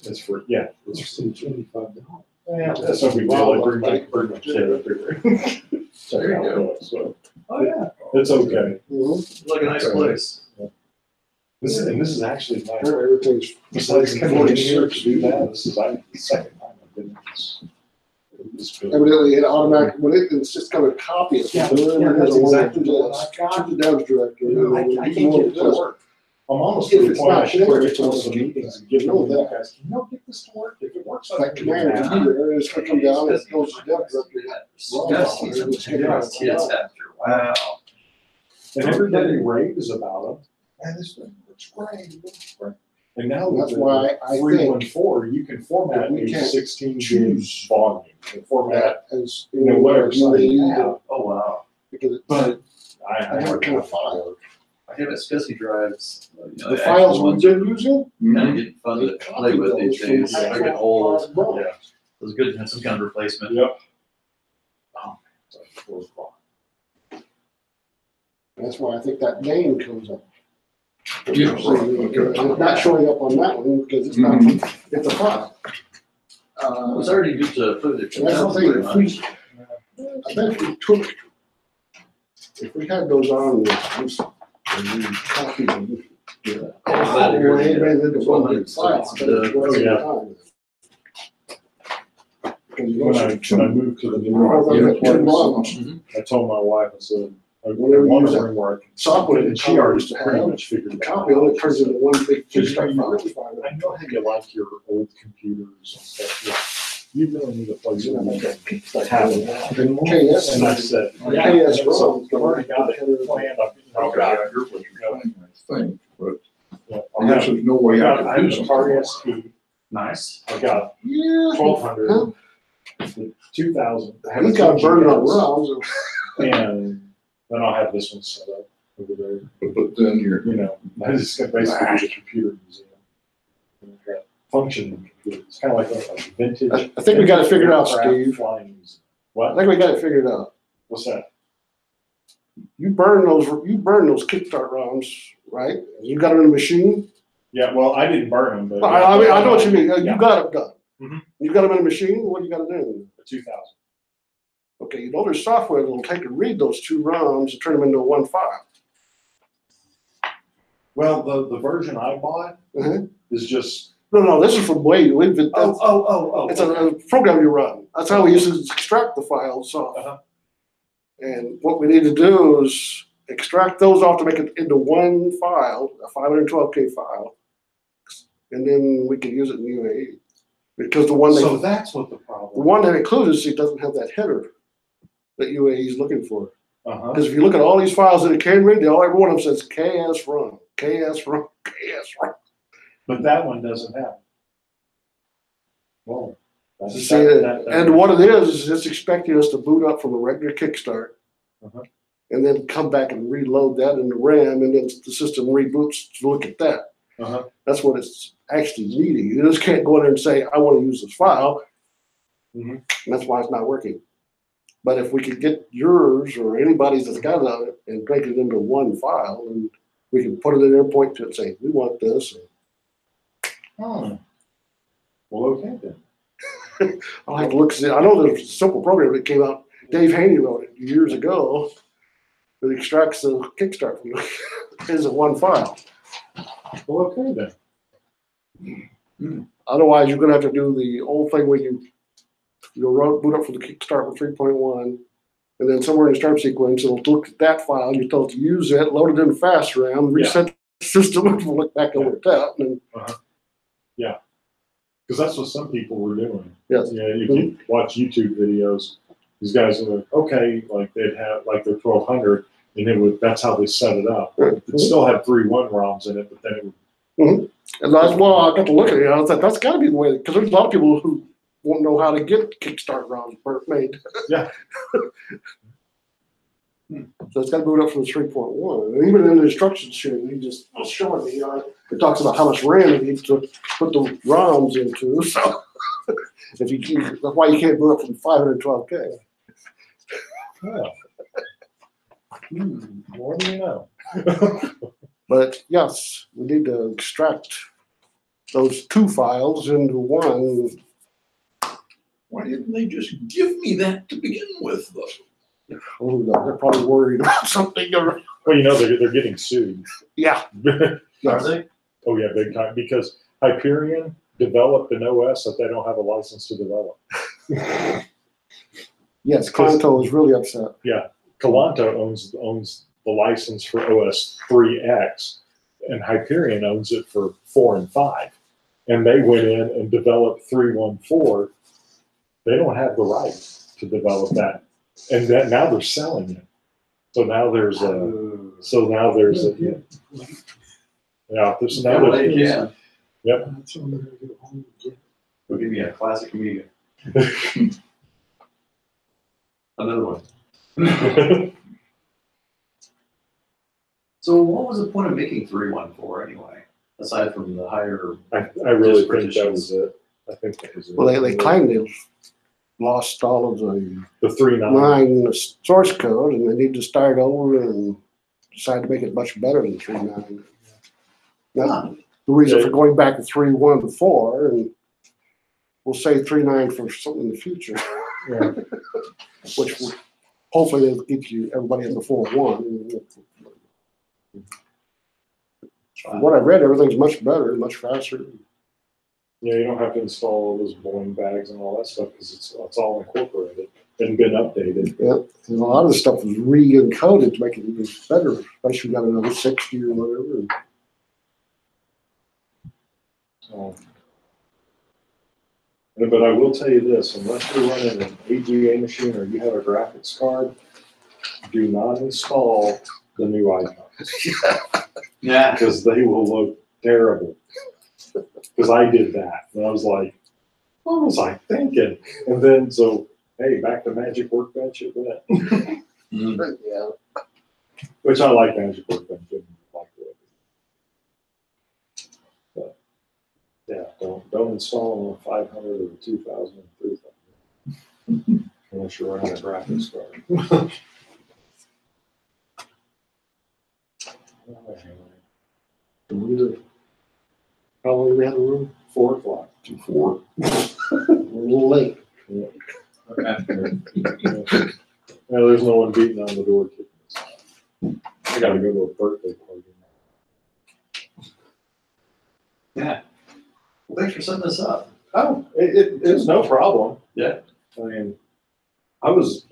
It's for, yeah. It's $25. Yeah, that's what we do, like bring my kid up here. There you go. So, Oh, yeah. it's okay. Mhm. It's like a nice place. This is actually my, Everything's. besides coming in here to do that, this is the second time I've been in this building. Evidently, it automatic, when it's just got a copy of it. Yeah, Whatever it that's is, I want exactly to do what this. I've got. To the devs director. I can't get it to work. I'm almost to If the it's point I not should there, get it's to one of also- the meetings and give know them, you that. guys, can you get this to work? If it works, I That can do command that. computer, it's gonna come down, it goes to the dev director. Yes, kids after. Wow. And everybody raves about them. And this thing looks great, it looks great. And now That's with why I the think 314, you can format we a can't 16 gig choose volume. You can format, that as whatever size you need, have. Oh, wow. because it's But I a different kind of have file. I have SCSI drives, The files we've been using, Kind of getting fun they to play copied with those these from days. I get old. hard drive. Yeah. It was good to have some kind of replacement. Yep. Oh, it's like 4 o'clock. That's why I think that name comes up. Yeah, right, okay. And it's not showing up on that one because it's not, it's a file. It was already used to footage. And that's the thing, if we, I bet if we took, if we had those on this, and we copied them, yeah. that Or area. anybody did the one big file, but it's wasting Yeah. time. Because you When also I moved to the new Right, yeah, place, yeah. I told my wife, I said, I Whenever you want use a that room where I can. software And that she you already used to pretty have, much figured the it copy out. only turns into one big Because kickstart you file. really, I know how you like your old computers and stuff. Yeah. You really need a place You know, where like you that can kickstart have file. it. KS. And I said, The yeah, KS so ROM. I've already got it planned. I've got it. Here's what you're saying, I think, but Yeah, I guess there's no way I I could have do an something. Atari ST. Nice. I've got Yeah. 1200, 2000. I have He's a got a burden on 2 ROMs. And then I'll have this one set up over there. But then you're, You know, I just got basically a computer museum. And I've got functioning computers. It's kind of like a vintage. I think we got it figured out, aircraft Steve. flying museum. I What? think we got it figured out. What's that? You burn those kickstart ROMs, right? You got it in a machine? Yeah, well, I didn't burn them, but. I mean, I know what you mean. Yeah. You got it done. Mhm. You got them in a machine, what do you got to do? 2000. Okay, you know there's software that'll take and read those 2 ROMs and turn them into one file. Well, the version I bought Mhm. is just. No, this is from Wade. Oh. It's a program you run. That's how we used to extract the files off. Uh-huh. And what we need to do is extract those off to make it into one file, a 512K file. And then we can use it in UAE. Because the one So they, that's what the the problem. one that included it doesn't have that header that UAE is looking for. Uh-huh. Because if you look at all these files that it can read, every one of them says KS run, KS run, KS run. But that one doesn't have. Well. that's- You see, that- and what it is it's expecting us to boot up from a regular kickstart, Uh-huh. and then come back and reload that in the RAM, and then the system reboots to look at that. Uh-huh. That's what it's actually needing. You just can't go in there and say, I want to use this file. Mhm. And that's why it's not working. But if we could get yours or anybody's that's got it and break it into one file, and we can put it in there, point to it, and say, we want this. Oh. Well, okay then. I'll have to look. See, I know there's a simple program that came out. Dave Haney wrote it years ago. That extracts the kickstart from the is one file. Well, okay then. Otherwise, you're going to have to do the old thing where you'll boot up for the kickstart with 3.1, and then somewhere in the start sequence, it'll look at that file. You tell it to use it, load it in fast RAM, reset the system, and we'll look back over at that. And Yeah. Because that's what some people were doing. Yes. Yeah, if you watch YouTube videos, these guys are like, okay, like they'd have like their 1200, and that's how they set it up. It still had 3.1 ROMs in it, but then it would. And I got to look at it. I was like, that's got to be the way, because there's a lot of people who won't know how to get kickstart ROMs made. Yeah. So it's got to boot up from the 3.1. And even in the instructions sheet, he just was showing me, it talks about how much RAM it needs to put the ROMs into. So that's why you can't boot up from 512K. Yeah. What do you know? But yes, we need to extract those 2 files into one. why didn't they just give me that to begin with, though? Oh, they're probably worried about something. Well, they're getting sued. Yeah. Are they? Oh yeah, big time. Because Hyperion developed an OS that they don't have a license to develop. Yes, Conto is really upset. Yeah, Calanto owns the license for OS 3X, and Hyperion owns it for 4 and 5. And they went in and developed 3.14. They don't have the right to develop that, and that now they're selling it. So now there's a, so now there's a, yeah, there's now Well, there's, you can. That's what I'm gonna do home again. Go give me a classic Amiga. Another one. So what was the point of making 3.1.4 anyway? Aside from the higher, I really think that was it. I think that was it. Well, they claim they've lost all of the The 3.9. 9 source code, and they need to start over and decide to make it much better than 3.9. That's the reason for going back to 3.1 to 4, and we'll say 3.9 for something in the future, Yeah. which will hopefully they'll get you everybody in the 4.1. From what I read, everything's much better, much faster. Yeah, you don't have to install all those Boeing bags and all that stuff because it's all incorporated and been updated. Yeah, and a lot of the stuff is re-encoded to make it even better, especially if you got another 60 or whatever. But I will tell you this, unless you're running an AGA machine or you have a graphics card, do not install the new icons. yeah. Because they will look terrible. Because I did that. And I was like, what was I thinking? And then, so, hey, back to Magic Workbench it went. Yeah. Which I like Magic Workbench. I like it. But, yeah, don't install them on 500 or 2,000 or 3,000. Unless you're running a graphics card. How long do we have the room? 4 o'clock. To 4. A little late. Okay. No, there's no one beating on the door kicking us. I gotta go to a birthday party. Yeah. Well, thanks for setting this up. Oh, it was no problem. Yeah. I mean, I was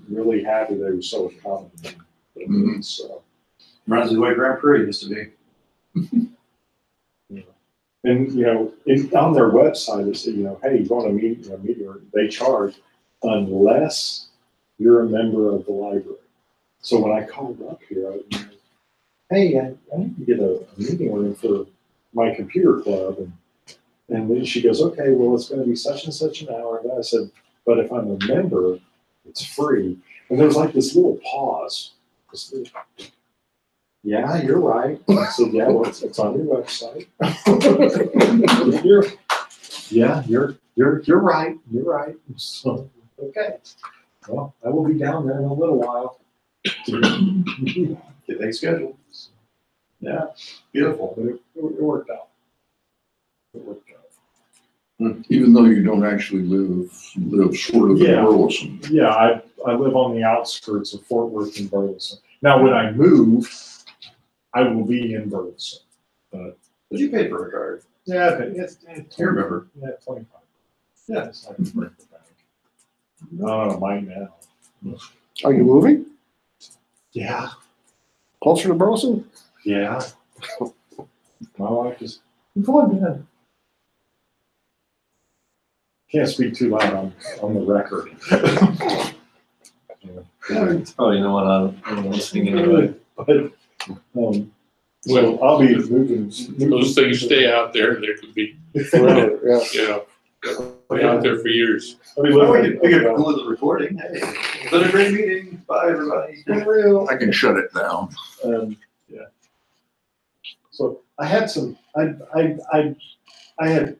really happy they were so accommodating. Mhm. So, Reminds me of the way Grand Prix used to be. and on their website they say, hey, you want to meet a meeting? They charge unless you're a member of the library. So when I called up here, hey, I need to get a meeting room for my computer club, and then she goes, okay, well, it's going to be such and such an hour. And I said, but if I'm a member, it's free. And there was like this little pause. Yeah, you're right. I said, yeah, well, it's on your website. You're right. You're right. So, okay. Well, I will be down there in a little while. Get things scheduled. Yeah. Beautiful. But it worked out. It worked out. Even though you don't actually live sort of in Yeah. Burleson. Yeah, I live on the outskirts of Fort Worth and Burleson. Now, when I move, I will be in Burleson. But you paid for a card. Yeah, it's You remember. Yeah, 25. Yeah, it's like a break the bank. No, mine now. Are you moving Yeah, closer to Burleson? yeah. My wife is going in. Can't speak too loud on the record. It's probably no one on listening anyway. But, well, I'll be moving. Those things stay out there, they could be, Forever, yeah. stay out there for years. I'll be Well, we living. could go with the recording. Hey, it's been a great meeting. Bye, everybody. I can shut it down. Yeah. So I had some. I had